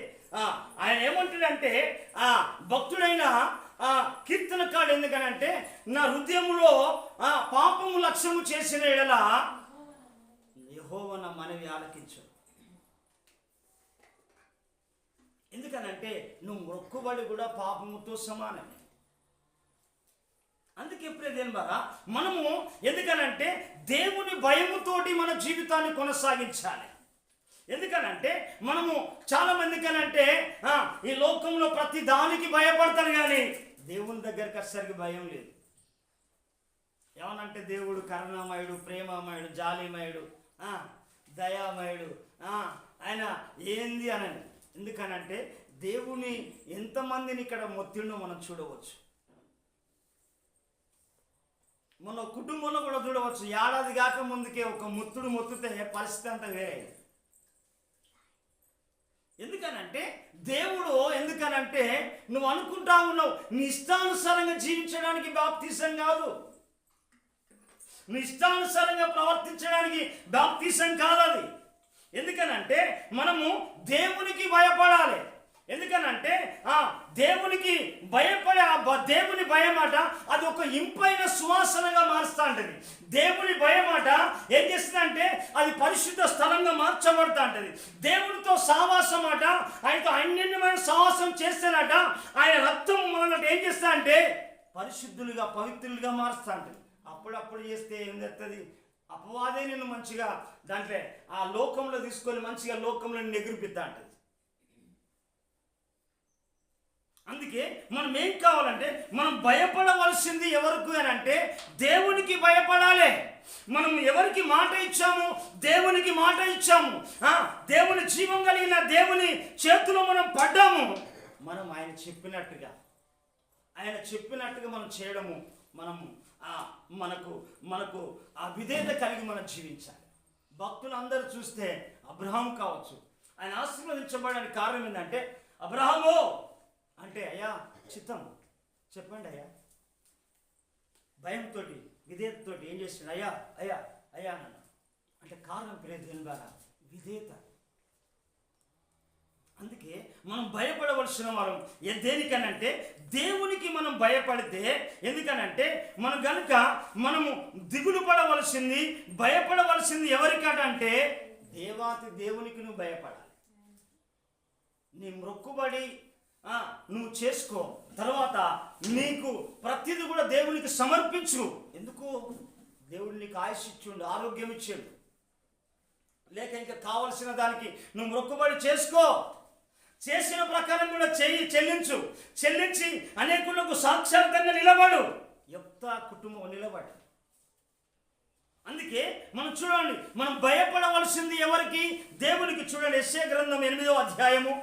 ఆయన ఏమంటాడంటే భక్తుడైన కీర్తనకాడు ఎందుకనంటే నా హృదయంలో పాపము లక్ష్యము చేసిన ఎడల యెహోవా నా మనవి ఆలకించు. ఎందుకనంటే నువ్వు మొక్కుబడి కూడా పాపముతో సమానమే. అందుకే ప్రియమైన వారా, మనము ఎందుకనంటే దేవుని భయముతోటి మన జీవితాన్ని కొనసాగించాలి. ఎందుకనంటే మనము చాలా మందికనంటే ఈ లోకంలో ప్రతి దానికి భయపడతారు, కానీ దేవుని దగ్గరికి వచ్చేసరికి భయం లేదు. ఏమనంటే దేవుడు కరుణామయుడు, ప్రేమమయుడు, జాలిమయుడు, దయామయుడు, ఆయన ఏంది అని. ఎందుకనంటే దేవుని ఎంతమందిని ఇక్కడ మొత్తిండో మనం చూడవచ్చు. మన కుటుంబంలో కూడా చూడవచ్చు. ఏడాది కాక ముందుకే ఒక మొత్తితే పరిస్థితి అంతా వేరే. ఎందుకనంటే దేవుడు ఎందుకనంటే నువ్వు అనుకుంటా ఉన్నావు నీ ఇష్టానుసారంగా జీవించడానికి బాప్తీసం కాదు, నీ ఇష్టానుసారంగా ప్రవర్తించడానికి బాప్తీసం కాదు అది. ఎందుకనంటే మనము దేవునికి భయపడాలి. ఎందుకనంటే దేవునికి భయపడే దేవుని భయమాట అది ఒక ఇంపైన సువాసనగా మారుస్తూ ఉంటుంది. దేవుని భయమాట ఏం చేస్తుందంటే అది పరిశుద్ధ స్థలంగా మార్చబడుతూ ఉంటుంది. దేవునితో సావాసం అట, ఆయనతో అన్యోన్యమైన సావాసం చేస్తేనట ఆయన రక్తం మనల్ని ఏం చేస్తా అంటే పరిశుద్ధులుగా పవిత్రులుగా మారుస్తూ ఉంటుంది. అప్పుడప్పుడు చేస్తే ఏం చేస్తుంది, అపవాదే నిన్ను మంచిగా దాంట్లో ఆ లోకంలో తీసుకొని మంచిగా లోకంలో నిన్ను ఎగిరిపిస్తా ఉంటుంది. అందుకే మనం ఏం కావాలంటే మనం భయపడవలసింది ఎవరికి అని అంటే దేవునికి భయపడాలి. మనం ఎవరికి మాట ఇచ్చాము, దేవునికి మాట ఇచ్చాము. దేవుని జీవం కలిగిన దేవుని చేతిలో మనం పడ్డాము. మనం ఆయన చెప్పినట్టుగా మనం చేయడము, మనము మనకు ఆ విధేయత కలిగి మనం జీవించాలి. భక్తులందరూ చూస్తే అబ్రహాము కావచ్చు, ఆయన ఆశీర్వదించబడడానికి కారణం ఏంటంటే అబ్రహాము అంటే అయ్యా చిత్తం చెప్పండి అయ్యా, భయంతో విధేయతతో ఏం చేస్తున్నాడు, అయ్యా అయ్యా అయ్యా అన్న అంటే కారణం ప్రియమైన ద్వారా విధేయత. అందుకే మనం భయపడవలసిన వారం దేనికనంటే దేవునికి మనం భయపడితే. ఎందుకనంటే మనం కనుక మనము దిగులు పడవలసింది భయపడవలసింది ఎవరికటంటే దేవాతి దేవునికి నువ్వు భయపడాలి. నీ మొక్కుబడి నువ్వు చేసుకో, తర్వాత నీకు ప్రతిదీ కూడా దేవునికి సమర్పించు. ఎందుకు దేవుడు నీకు ఆయుష్ ఇచ్చిండు, ఆరోగ్యం ఇచ్చిండు, లేక ఇంకా కావలసిన దానికి నువ్వు మొక్కుబడి చేసుకో. చేసిన ప్రకారం కూడా చెల్లించి అనేకులకు సాక్షాత్తంగా నిలబడు. యొక్క కుటుంబం నిలబడు. అందుకే మనం చూడండి, మనం భయపడవలసింది ఎవరికి, దేవునికి. చూడండి యెషయా గ్రంథం 8వ అధ్యాయము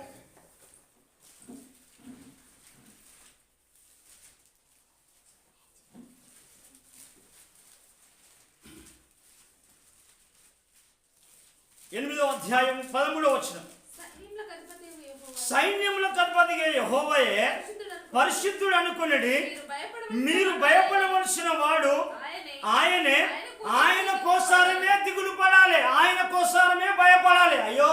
13వ వచనం. సైన్యములకు అధిపతిగా యెహోవాయే పరిశుద్ధుడు అనుకున్నది, మీరు భయపడవలసిన వాడు ఆయనే. ఆయన కోసమే దిగులు పడాలి, ఆయన కోసమే భయపడాలి. అయ్యో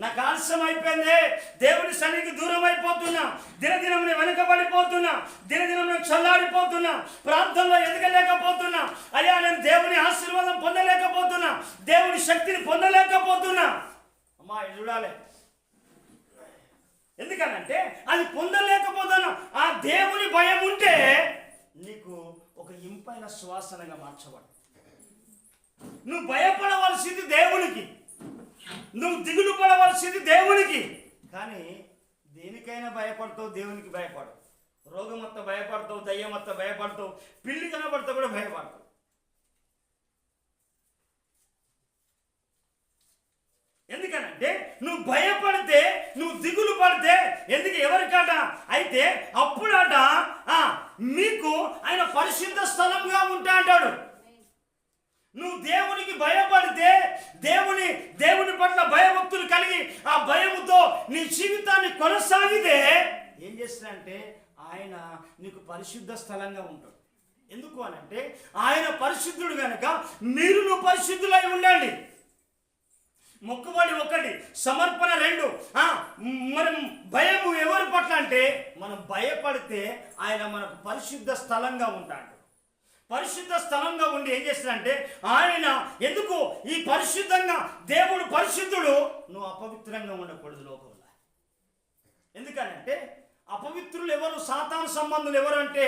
నాకు ఆలస్యం అయిపోయింది, దేవుని సన్నిధికి దూరం అయిపోతున్నా, దినదినం వెనకబడిపోతున్నా, దినదినం చల్లారిపోతున్నా, ప్రాంతంలో ఎదగలేకపోతున్నా, అయ్యా నేను దేవుని ఆశీర్వాదం పొందలేకపోతున్నా, దేవుని శక్తిని పొందలేకపోతున్నా. అమ్మా ఇది చూడాలి. ఎందుకనంటే అది పొందలేకపోతున్నా. ఆ దేవుని భయం ఉంటే నీకు ఒక ఇంపైన సువాసనగా మార్చబడు. నువ్వు భయపడవలసింది దేవునికి, నువ్వు దిగులు పడవలసింది దేవునికి. కానీ దేనికైనా భయపడతావు, దేవునికి భయపడవు. రోగం వస్తే భయపడతావు, దయ్యం వస్తే భయపడతావు, పిల్లి కనబడితే కూడా భయపడతావు. ఎందుకనంటే నువ్వు భయపడితే, నువ్వు దిగులు పడితే, ఎందుకు ఎవరికట అయితే అప్పుడట మీకు ఆయన పరిశుద్ధ స్థలంగా ఉంటా అంటాడు. నువ్వు దేవునికి భయపడితే, దేవుని పట్ల భయభక్తులు కలిగి ఆ భయముతో నీ జీవితాన్ని కొనసాగితే ఏం చేస్తాడంటే ఆయన నీకు పరిశుద్ధ స్థలంగా ఉంటాడు. ఎందుకు అనంటే ఆయన పరిశుద్ధుడు కనుక మీరు పరిశుద్ధులై ఉండండి. మొక్కుబడి 1, సమర్పణ 2. మనం భయము ఎవరి పట్ల అంటే మనం భయపడితే ఆయన మనకు పరిశుద్ధ స్థలంగా ఉంటాడు. పరిశుద్ధ స్థలంగా ఉండి ఏం చేస్తాడంటే ఆయన ఎందుకు ఈ పరిశుద్ధంగా, దేవుడు పరిశుద్ధుడు, నువ్వు అపవిత్రంగా ఉండకూడదు లోకంలో. ఎందుకనంటే అపవిత్రులు ఎవరు, సాతాను సంబంధులు ఎవరు అంటే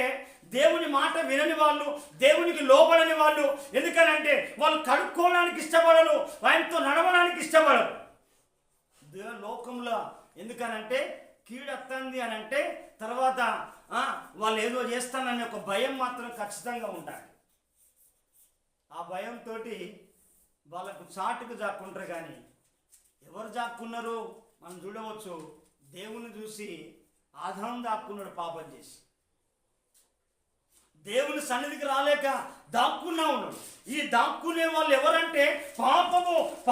దేవుని మాట వినని వాళ్ళు, దేవునికి లోబడని వాళ్ళు. ఎందుకనంటే వాళ్ళు కడుక్కోవడానికి ఇష్టపడరు, ఆయనతో నడవడానికి ఇష్టపడరు లోకంలో. ఎందుకనంటే కీడత్తంది అని అంటే తర్వాత వాళ్ళు ఏదో చేస్తానని ఒక భయం మాత్రం ఖచ్చితంగా ఉంటారు. ఆ భయంతో వాళ్ళకు చాటుకు జాక్కుంటారు. కానీ ఎవరు జాక్కున్నారు మనం చూడవచ్చు. దేవుని చూసి ఆదాము దాక్కున్నాడు పాపం చేసి, దేవుని సన్నిధికి రాలేక దాక్కున్నా ఉన్నాడు. ఈ దాక్కునే వాళ్ళు ఎవరంటే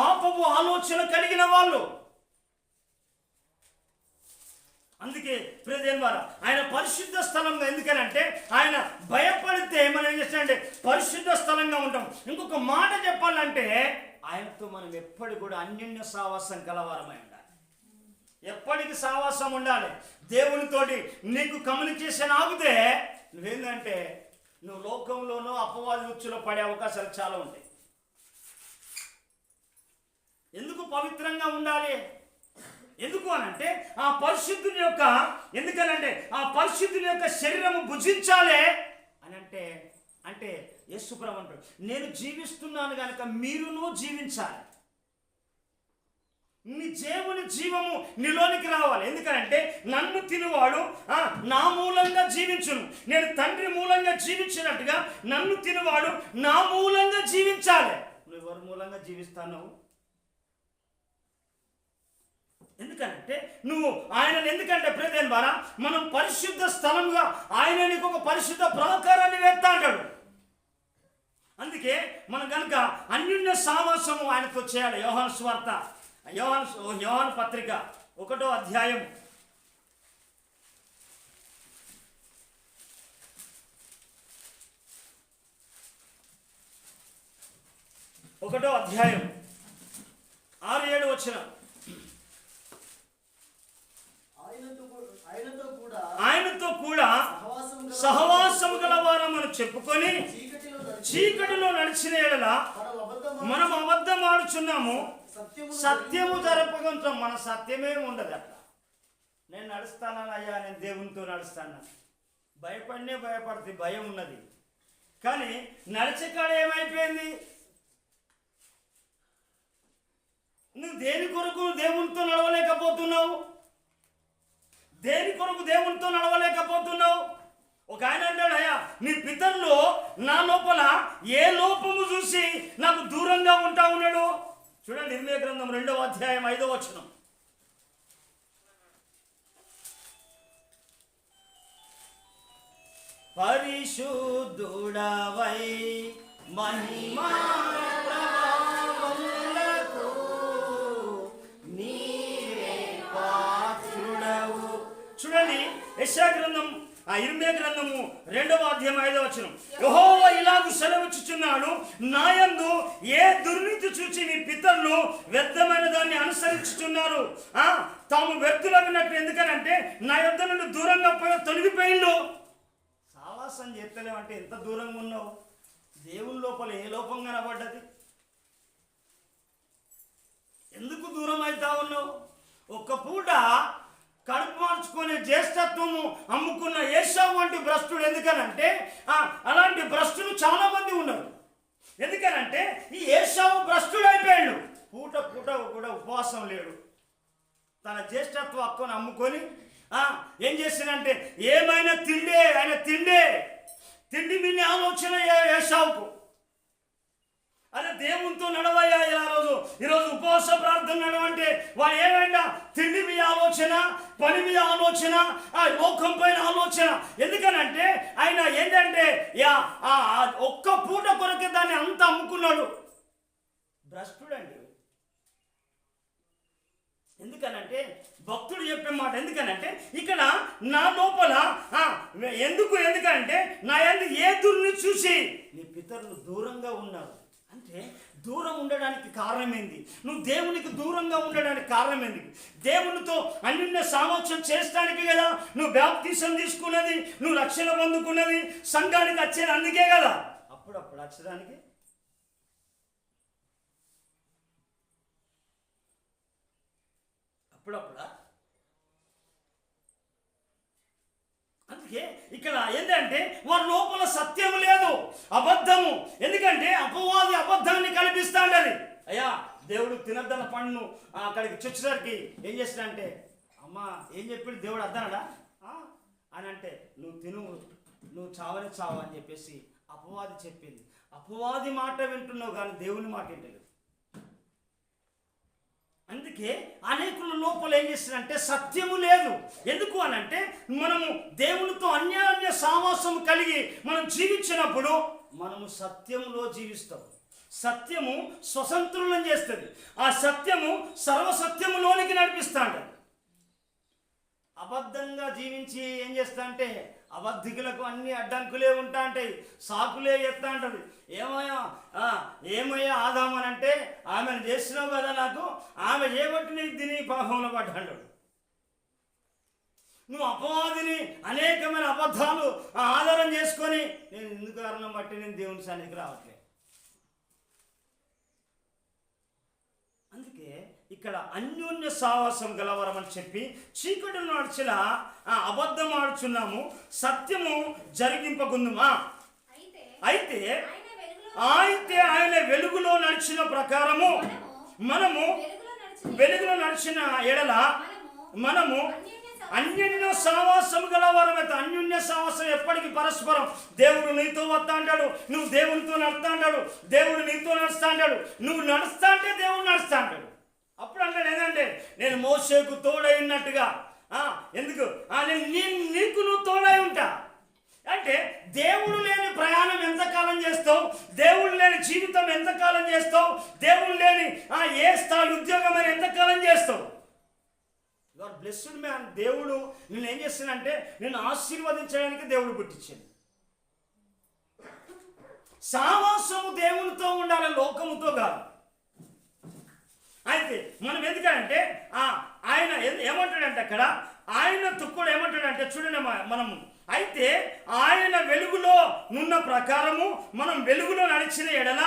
పాపము ఆలోచన కలిగిన వాళ్ళు. అందుకే ప్రియదేవుని వారా ఆయన పరిశుద్ధ స్థలంగా, ఎందుకనంటే ఆయన భయపడితే మనం ఏం చేస్తామంటే పరిశుద్ధ స్థలంగా ఉంటాం. ఇంకొక మాట చెప్పాలంటే ఆయనతో మనం ఎప్పటి కూడా అన్యోన్య సావాసం కలవారమై ఉండాలి. ఎప్పటికి సావాసం ఉండాలి దేవునితోటి. నీకు కమ్యూనికేషన్ ఆగితే నువ్వేంటంటే నువ్వు లోకంలోనూ అపవాది ఉచ్చులో పడే అవకాశాలు చాలా ఉంటాయి. ఎందుకు పవిత్రంగా ఉండాలి? ఎందుకు అనంటే ఆ పరిశుద్ధుని యొక్క, ఎందుకనంటే ఆ పరిశుద్ధుని యొక్క శరీరము భుజించాలి అని అంటే యేసుప్రభు అంటాడు నేను జీవిస్తున్నాను కనుక మీరును జీవించాలి. నీ దేవుని జీవము నీలోనికి రావాలి. ఎందుకంటే నన్ను తినువాడు నా మూలంగా జీవించును, నేను తండ్రి మూలంగా జీవించినట్టుగా నన్ను తినువాడు నా మూలంగా జీవించాలి. నువ్వు ఎవరి మూలంగా జీవిస్తావు? ఎందుకంటే నువ్వు ఆయనను, ఎందుకంటే ప్రియదేవుని ద్వారా మనం పరిశుద్ధ స్థలంగా ఆయన నీకు ఒక పరిశుద్ధ ప్రాకారాన్ని వేస్తా అంటాడు. అందుకే మనం కనుక అన్యోన్య సావాసము ఆయనతో చేయాలి. యోహాను సువార్త, యోహాను పత్రిక 1వ అధ్యాయం 6-7 వచనం. ఆయనతో కూడా సహవాసము గలవారమని చెప్పుకొని చీకటిలో నడిచిన ఎడల మనం అబద్ధం ఆడుచున్నాము, సత్యము జరపగంటాం. మన సత్యమే ఉండదు. అట్లా నేను నడుస్తానయ్యా, నేను దేవునితో నడుస్తాను, భయపడితే భయం ఉన్నది. కానీ నడిచేకాడ ఏమైపోయింది? నువ్వు దేని కొరకు దేవునితో నడవలేకపోతున్నావు? దేని కొరకు దేవునితో నడవలేకపోతున్నావు? ఒక ఆయన అంటాడు, అయ్యా నీ పితరులు నా లోపల ఏ లోపము చూసి నాకు దూరంగా ఉంటా ఉన్నాడు? చూడండి ఇర్మీయా గ్రంథం 2వ అధ్యాయం 5వ వచనం. పరిశుద్ధుడవై మహిమా ప్రభావములకు నీవే పాత్రుడవు. చూడండి యెషయా గ్రంథం, ఇర్మీయా గ్రంథము 2వ అధ్యాయం 5వ వచనం. యెహోవా ఇలాగు సెలవిచ్చుచున్నాడు, నాయందు ఏ దుర్నీతి చూచి నీ పితరులు వ్యర్థమైన దాన్ని అనుసరించుచున్నారు. తాము వ్యర్థులగినట్టు. ఎందుకనంటే నా యొద్ద నుండి దూరంగా తొలగిపోయిండు. సావాసం చేస్తలేమంటే ఎంత దూరంగా ఉన్నావు? దేవుని లోపల ఏ లోపం కనబడ్డది? ఎందుకు దూరం అవుతా ఉన్నావు? ఒక్క పూట కడుపు మార్చుకునే జ్యేష్ఠత్వము అమ్ముకున్న ఏసావు వంటి భ్రష్టుడు. ఎందుకనంటే అలాంటి భ్రష్టులు చాలా మంది ఉన్నారు. ఎందుకనంటే ఈ ఏసావు భ్రష్టుడు అయిపోయాడు. పూట కూడా ఉపవాసం లేడు. తన జ్యేష్ఠత్వ హక్కును అమ్ముకొని ఏం చేస్తానంటే ఏమైనా తిండి మిన్ని ఆలోచన ఏసావుకు. అరే దేవునితో నడవయ్యా ఈరోజు ఉపవాస ప్రార్థన నడవంటే వాడు ఏమైనా తిండి మీ ఆలోచన, పని మీద ఆలోచన, ఆ లోకం పైన ఆలోచన. ఎందుకనంటే ఆయన ఏంటంటే ఒక్క పూట కొరకే దాన్ని అంతా అమ్ముకున్నాడు. భ్రష్టుడండి. ఎందుకనంటే భక్తుడు చెప్పే మాట ఎందుకనంటే ఇక్కడ నా లోపల ఎందుకంటే నా ఎందుకు ఏ దుర్ని చూసి నీ పితరులు దూరంగా ఉన్నారు అంటే దూరం ఉండడానికి కారణం ఏంది? నువ్వు దేవునికి దూరంగా ఉండడానికి కారణం ఏంది? దేవునితో అన్యోన్య సామోక్షం చేసడానికి కదా నువ్వు బాప్తిసం తీసుకున్నది, నువ్వు రక్షణ పొందుకున్నది, సంఘానికి వచ్చేది అందుకే కదా. అప్పుడప్పుడు వచ్చడానికి అప్పుడప్పుడా అందుకే ఇక్కడ ఏంటంటే వారి లోపల సత్యం లేదు, అబద్ధము. ఎందుకంటే అపవాది అబద్ధాన్ని కల్పిస్తాడని. అయ్యా దేవుడు తినద్దన్న పండును అక్కడికి చొచ్చేసరికి ఏం చేస్తాడంటే, అమ్మా ఏం చెప్పాడు దేవుడు అద్దనడా అని అంటే, నువ్వు తిను, నువ్వు చావని చావు అని చెప్పేసి అపవాది చెప్పింది. అపవాది మాట వింటున్నావు కానీ దేవుని మాట వింటలేదు. అందుకే అనేకుల లోపల ఏం చేస్తుందంటే సత్యము లేదు. ఎందుకు అనంటే మనము దేవునితో అన్యోన్య సావాసం కలిగి మనం జీవించినప్పుడు మనము సత్యములో జీవిస్తాం. సత్యము స్వతంత్రులను చేస్తుంది. ఆ సత్యము సర్వసత్యములోనికి నడిపిస్తాడు. అబద్ధంగా జీవించి ఏం చేస్తా అంటే అబద్ధికులకు అన్ని అడ్డంకులే ఉంటా ఉంటాయి, సాకులే చెప్తా ఉంటుంది. ఏమయ్యా ఆదామనంటే ఆమెను చేసినావు కదా, నాకు ఆమె చేయబట్టి నీకు తిని పాపంలో పడ్డాడు. నువ్వు అపవాదిని అనేకమైన అబద్ధాలు ఆధారం చేసుకొని నేను ఎందుకు కారణం బట్టి నేను దేవుని సన్నిధికి రావట్లేదు. అందుకే ఇక్కడ అన్యోన్య సావాసం గలవరం అని చెప్పి చీకటి నడిచిన అబద్ధం ఆడుచున్నాము, సత్యము జరిగింపకుందుమా. అయితే ఆయన వెలుగులో నడిచిన ప్రకారము మనము వెలుగులో నడిచిన ఎడల మనము అన్యోన్య సావాసం గలవారమైతే. అన్యోన్య సావాసం ఎప్పటికీ పరస్పరం. దేవుడు నీతో వస్తా అంటాడు, నువ్వు దేవునితో నడుస్తా అంటాడు, దేవుడు నీతో నడుస్తా అంటాడు, నువ్వు నడుస్తా అంటే దేవుడు నడుస్తా అంటాడు. అప్పుడు అంటాడు ఏంటంటే నేను మోషేకు తోడై ఉన్నట్టుగా. ఎందుకు నీకు నువ్వు తోడై ఉంటా అంటే దేవుడు లేని ప్రయాణం ఎంతకాలం చేస్తావు, దేవుడు లేని జీవితం ఎంతకాలం చేస్తావు, దేవుడు లేని ఏ స్థాయి ఉద్యోగం అని ఎంతకాలం చేస్తావు. You are blessed man. దేవుడు నేను ఏం చేస్తానంటే నేను ఆశీర్వదించడానికి దేవుడు పుట్టించాను. సావాసము దేవునితో ఉండాలి, లోకముతో కాదు. అయితే మనం ఎందుకంటే ఆయన ఏమంటాడంటే అక్కడ ఆయనతో కూడా ఏమంటాడంటే చూడండి మనము అయితే ఆయన వెలుగులో నున్న ప్రకారము మనం వెలుగులో నడిచిన ఎడల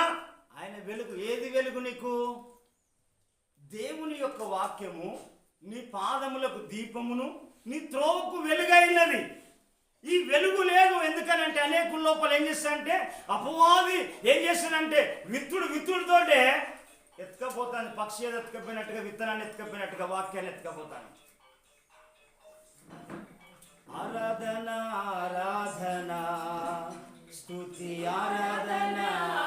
ఆయన వెలుగు. ఏది వెలుగు నీకు? దేవుని యొక్క వాక్యము నీ పాదములకు దీపమును నీ త్రోవకు వెలుగైనది. ఈ వెలుగు లేదు. ఎందుకనంటే అనేకుల లోపల ఏం చేస్తాడంటే అపవాది ఏం చేస్తాడంటే విత్తుడితోటే ఎత్తుకపోతాను. పక్షి ఏదో ఎత్తుకపోయినట్టుగా, విత్తనాన్ని ఎత్తుకపోయినట్టుగా వాక్యాన్ని ఎత్తుకపోతాను. ఆరాధన ఆరాధన స్తుతి ఆరాధన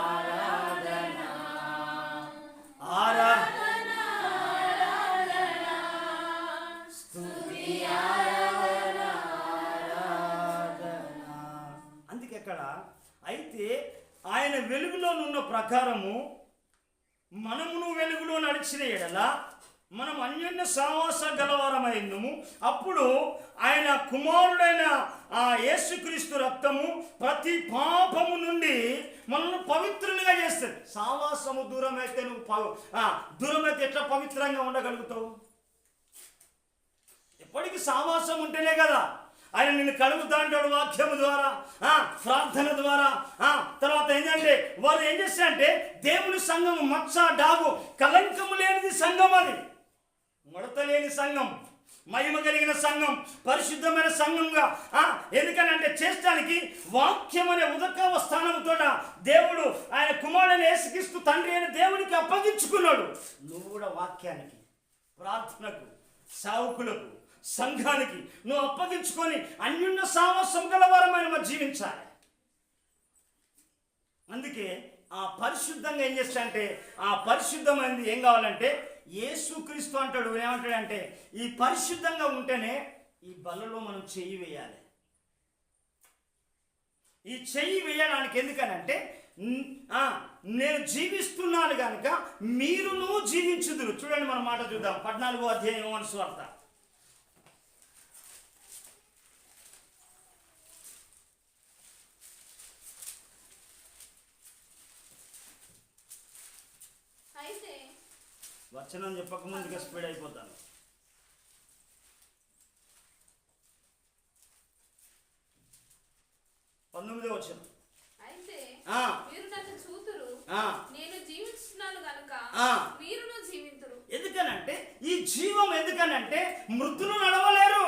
ఆరాధన ఆరాధన స్తుతి ఆరాధన ఆరాధన. అందుకే అక్కడ అయితే ఆయన వెలుగులో ఉన్న ప్రకారము మనమును వెలుగులో నడిచిన ఎడల మనం అన్యోన్య సావాస గలవారమైనము. అప్పుడు ఆయన కుమారుడైన యేసుక్రీస్తు రక్తము ప్రతి పాపము నుండి మనల్ని పవిత్రులుగా చేస్తుంది. సావాసము దూరమైతే దూరమైతే ఎట్లా పవిత్రంగా ఉండగలుగుతావు? ఎప్పటికీ సావాసం ఉంటేనే కదా ఆయన నిన్ను కలుగుతా అంటాడు. వాక్యము ద్వారా, ప్రార్థన ద్వారా. తర్వాత ఏంటంటే వాళ్ళు ఏం చేస్తారంటే దేవుని సంఘం మచ్చ డాగు కలంకము లేనిది సంఘం. అది ముడత లేని సంఘం, మహిమ కలిగిన సంఘం, పరిశుద్ధమైన సంఘంగా. ఎందుకనంటే చేసడానికి వాక్యం అనే ఉదకవ స్థానంతో దేవుడు ఆయన కుమారుడైన యేసుక్రీస్తు తండ్రి అయిన దేవునికి అప్పగించుకున్నాడు. నువ్వు కూడా వాక్యానికి, ప్రార్థనకు, సావుకులకు, సంఘానికి నువ్వు అప్పగించుకొని అన్యోన్య సావాసం గలవారమైన జీవించాలి. అందుకే ఆ పరిశుద్ధంగా ఏం చేస్తాడంటే ఆ పరిశుద్ధమైనది ఏం కావాలంటే యేసుక్రీస్తు అంటాడు, ఏమంటాడంటే ఈ పరిశుద్ధంగా ఉంటేనే ఈ బలలో మనం చెయ్యి వేయాలి. ఈ చెయ్యి వేయడానికి ఎందుకనంటే నేను జీవిస్తున్నాను కనుక మీరును జీవించుదురు. చూడండి మన మాట చూద్దాం, 14వ అధ్యాయం యోహాను సువార్త. వచనం చెప్పక ముందుగా స్పీడ్ అయిపోతాను. 19వ వచనం. అయితే మీరు నన్ను చూతురు, నేను జీవిస్తున్నాను గనుక మీరును జీవింతురు. ఎందుకనంటే ఈ జీవం ఎందుకనంటే మృతులు నడవలేరు.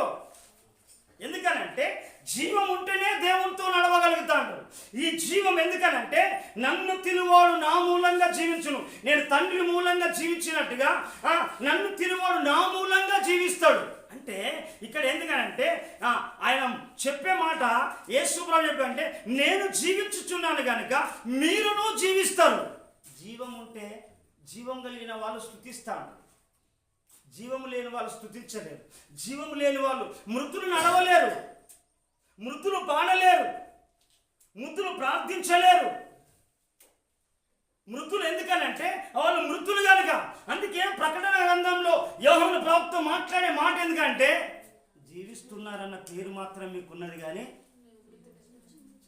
ఎందుకనంటే జీవం ఉంటేనే దేవునితో నడవగలుగుతాడు. ఈ జీవం ఎందుకనంటే నన్ను తినువాడు నా మూలంగా జీవించును. నేను తండ్రి మూలంగా జీవించినట్టుగా నన్ను తినువాడు నా మూలంగా జీవిస్తాడు. అంటే ఇక్కడ ఎందుకనంటే ఆయన చెప్పే మాట యేసు ప్రభువు చెప్పంటే నేను జీవించుచున్నాను కనుక మీరును జీవిస్తారు. జీవం ఉంటే జీవం కలిగిన వాళ్ళు స్తుతిస్తారు, జీవం లేని వాళ్ళు స్తుతించలేరు. జీవం లేని వాళ్ళు మృతులు నడవలేరు, మృతులు పాడలేరు, మృతులు ప్రార్థించలేరు. మృతులు ఎందుకనంటే వాళ్ళు మృతులు కనుక. అందుకే ప్రకటన గ్రంథంలో యోహాను ప్రవక్త మాట్లాడే మాట ఎందుకంటే జీవిస్తున్నారన్న పేరు మాత్రం మీకున్నది కానీ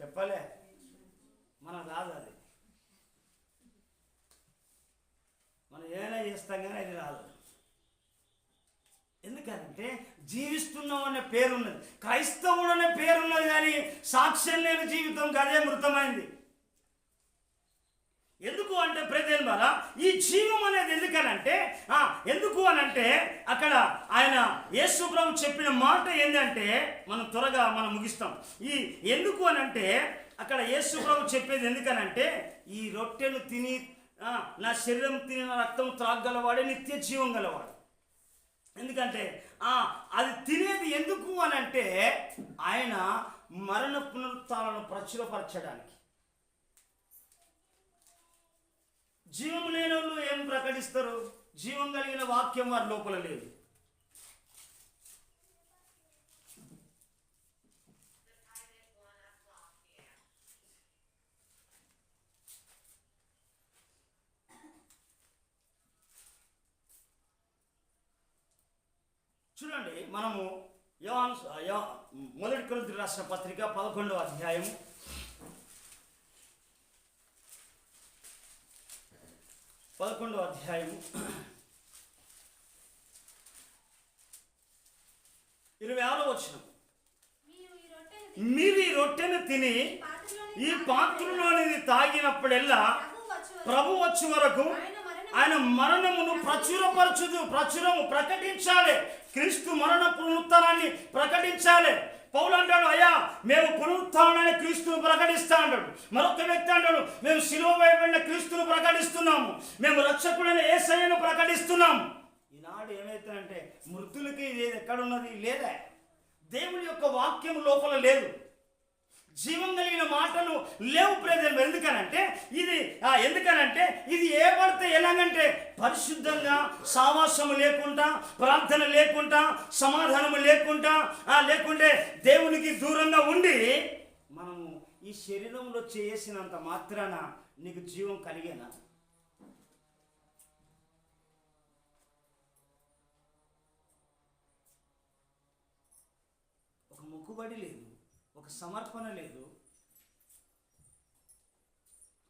చెప్పలే మన రాదు. అది మనం ఏమైనా చేస్తాం కానీ అది రాదు. ఎందుకంటే జీవిస్తున్నాం అనే పేరున్నది, క్రైస్తవుడు అనే పేరున్నది, కానీ సాక్ష్యం లేని జీవితం అదే మృతమైంది. ఎందుకు అంటే ప్రజలారా ఈ జీవం అనేది ఎందుకు అనంటే అక్కడ ఆయన యేసు ప్రభు చెప్పిన మాట ఏంటంటే మనం త్వరగా ముగిస్తాం. ఈ ఎందుకు అనంటే అక్కడ యేసు ప్రభు చెప్పేది ఎందుకనంటే ఈ రొట్టెను తిని నా శరీరం తిని నా రక్తం త్రాగలవాడే నిత్య జీవం గలవాడు. ఎందుకంటే అది తినేది ఎందుకు అనంటే ఆయన మరణ పునరుత్థానాలను ప్రచురపరచడానికి. జీవం లేని వాళ్ళు ఏం ప్రకటిస్తారు? జీవం కలిగిన వాక్యం వారి లోపల లేదు. చూడండి, మనము మొదటి కొరింథీయులకు రాసిన పత్రిక 11వ అధ్యాయం 11వ అధ్యాయం 26వ వచనం. మీరు ఈ రొట్టెను తిని ఈ పాత్రలోనిది తాగినప్పుడెల్లా ప్రభు వచ్చే వరకు ఆయన మరణమును ప్రకటించాలి. క్రీస్తు మరణ పునరుత్థానాన్ని ప్రకటించాలి. పౌలు అంటాడు, అయ్యా మేము పునరుత్థానాన్ని క్రీస్తును ప్రకటిస్తా అంటాడు. మరొక వ్యక్తి అంటాడు, మేము శిలువ వేయబడిన క్రీస్తును ప్రకటిస్తున్నాము, మేము రక్షకుడైన యేసయ్యను ప్రకటిస్తున్నాము. ఈనాడు ఏమైతుందంటే మృతులకి ఇది ఎక్కడున్నది? లేదా. దేవుని యొక్క వాక్యం లోపల లేదు, జీవం కలిగిన మాటలు లేవు ప్రజలు. ఎందుకనంటే ఇది ఏ పడితే ఎలాగంటే పరిశుద్ధంగా సావాసము లేకుండా, ప్రార్థన లేకుండా, సమాధానము లేకుండా, లేకుంటే దేవునికి దూరంగా ఉండి మనము ఈ శరీరంలో చేసినంత మాత్రాన నీకు జీవం కలిగేనా? ఒక మొక్కుబడి లేదు, ఒక సమర్పణ లేదు,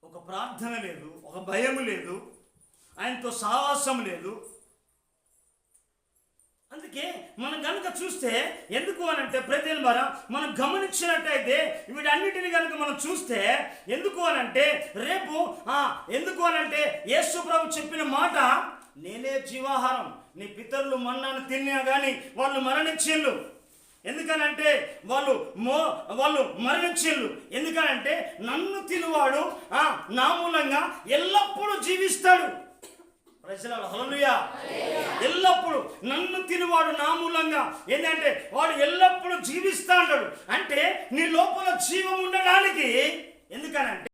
ఒక ప్రార్థన లేదు, ఒక భయం లేదు, ఆయనతో సావాసం లేదు. అందుకే మనం కనుక చూస్తే ఎందుకు అనంటే ప్రజల ద్వారా మనం గమనించినట్టయితే వీటన్నిటిని కనుక మనం చూస్తే ఎందుకు అనంటే రేపు ఎందుకు అనంటే యేసు ప్రభు చెప్పిన మాట, నేనే జీవాహారం, నీ పితరులు మన్నాను తిన్నా కానీ వాళ్ళు మరణించిళ్ళు. ఎందుకనంటే వాళ్ళు మరణించిళ్ళు. ఎందుకనంటే నన్ను తినువాడు నా మూలంగా ఎల్లప్పుడూ జీవిస్తాడు. ప్రజలారా హల్లెలూయా. ఎల్లప్పుడు నన్ను తినువాడు నా మూలంగా ఏంటంటే వాడు ఎల్లప్పుడూ జీవిస్తా అంటాడు. అంటే నీ లోపల జీవం ఉండడానికి ఎందుకనంటే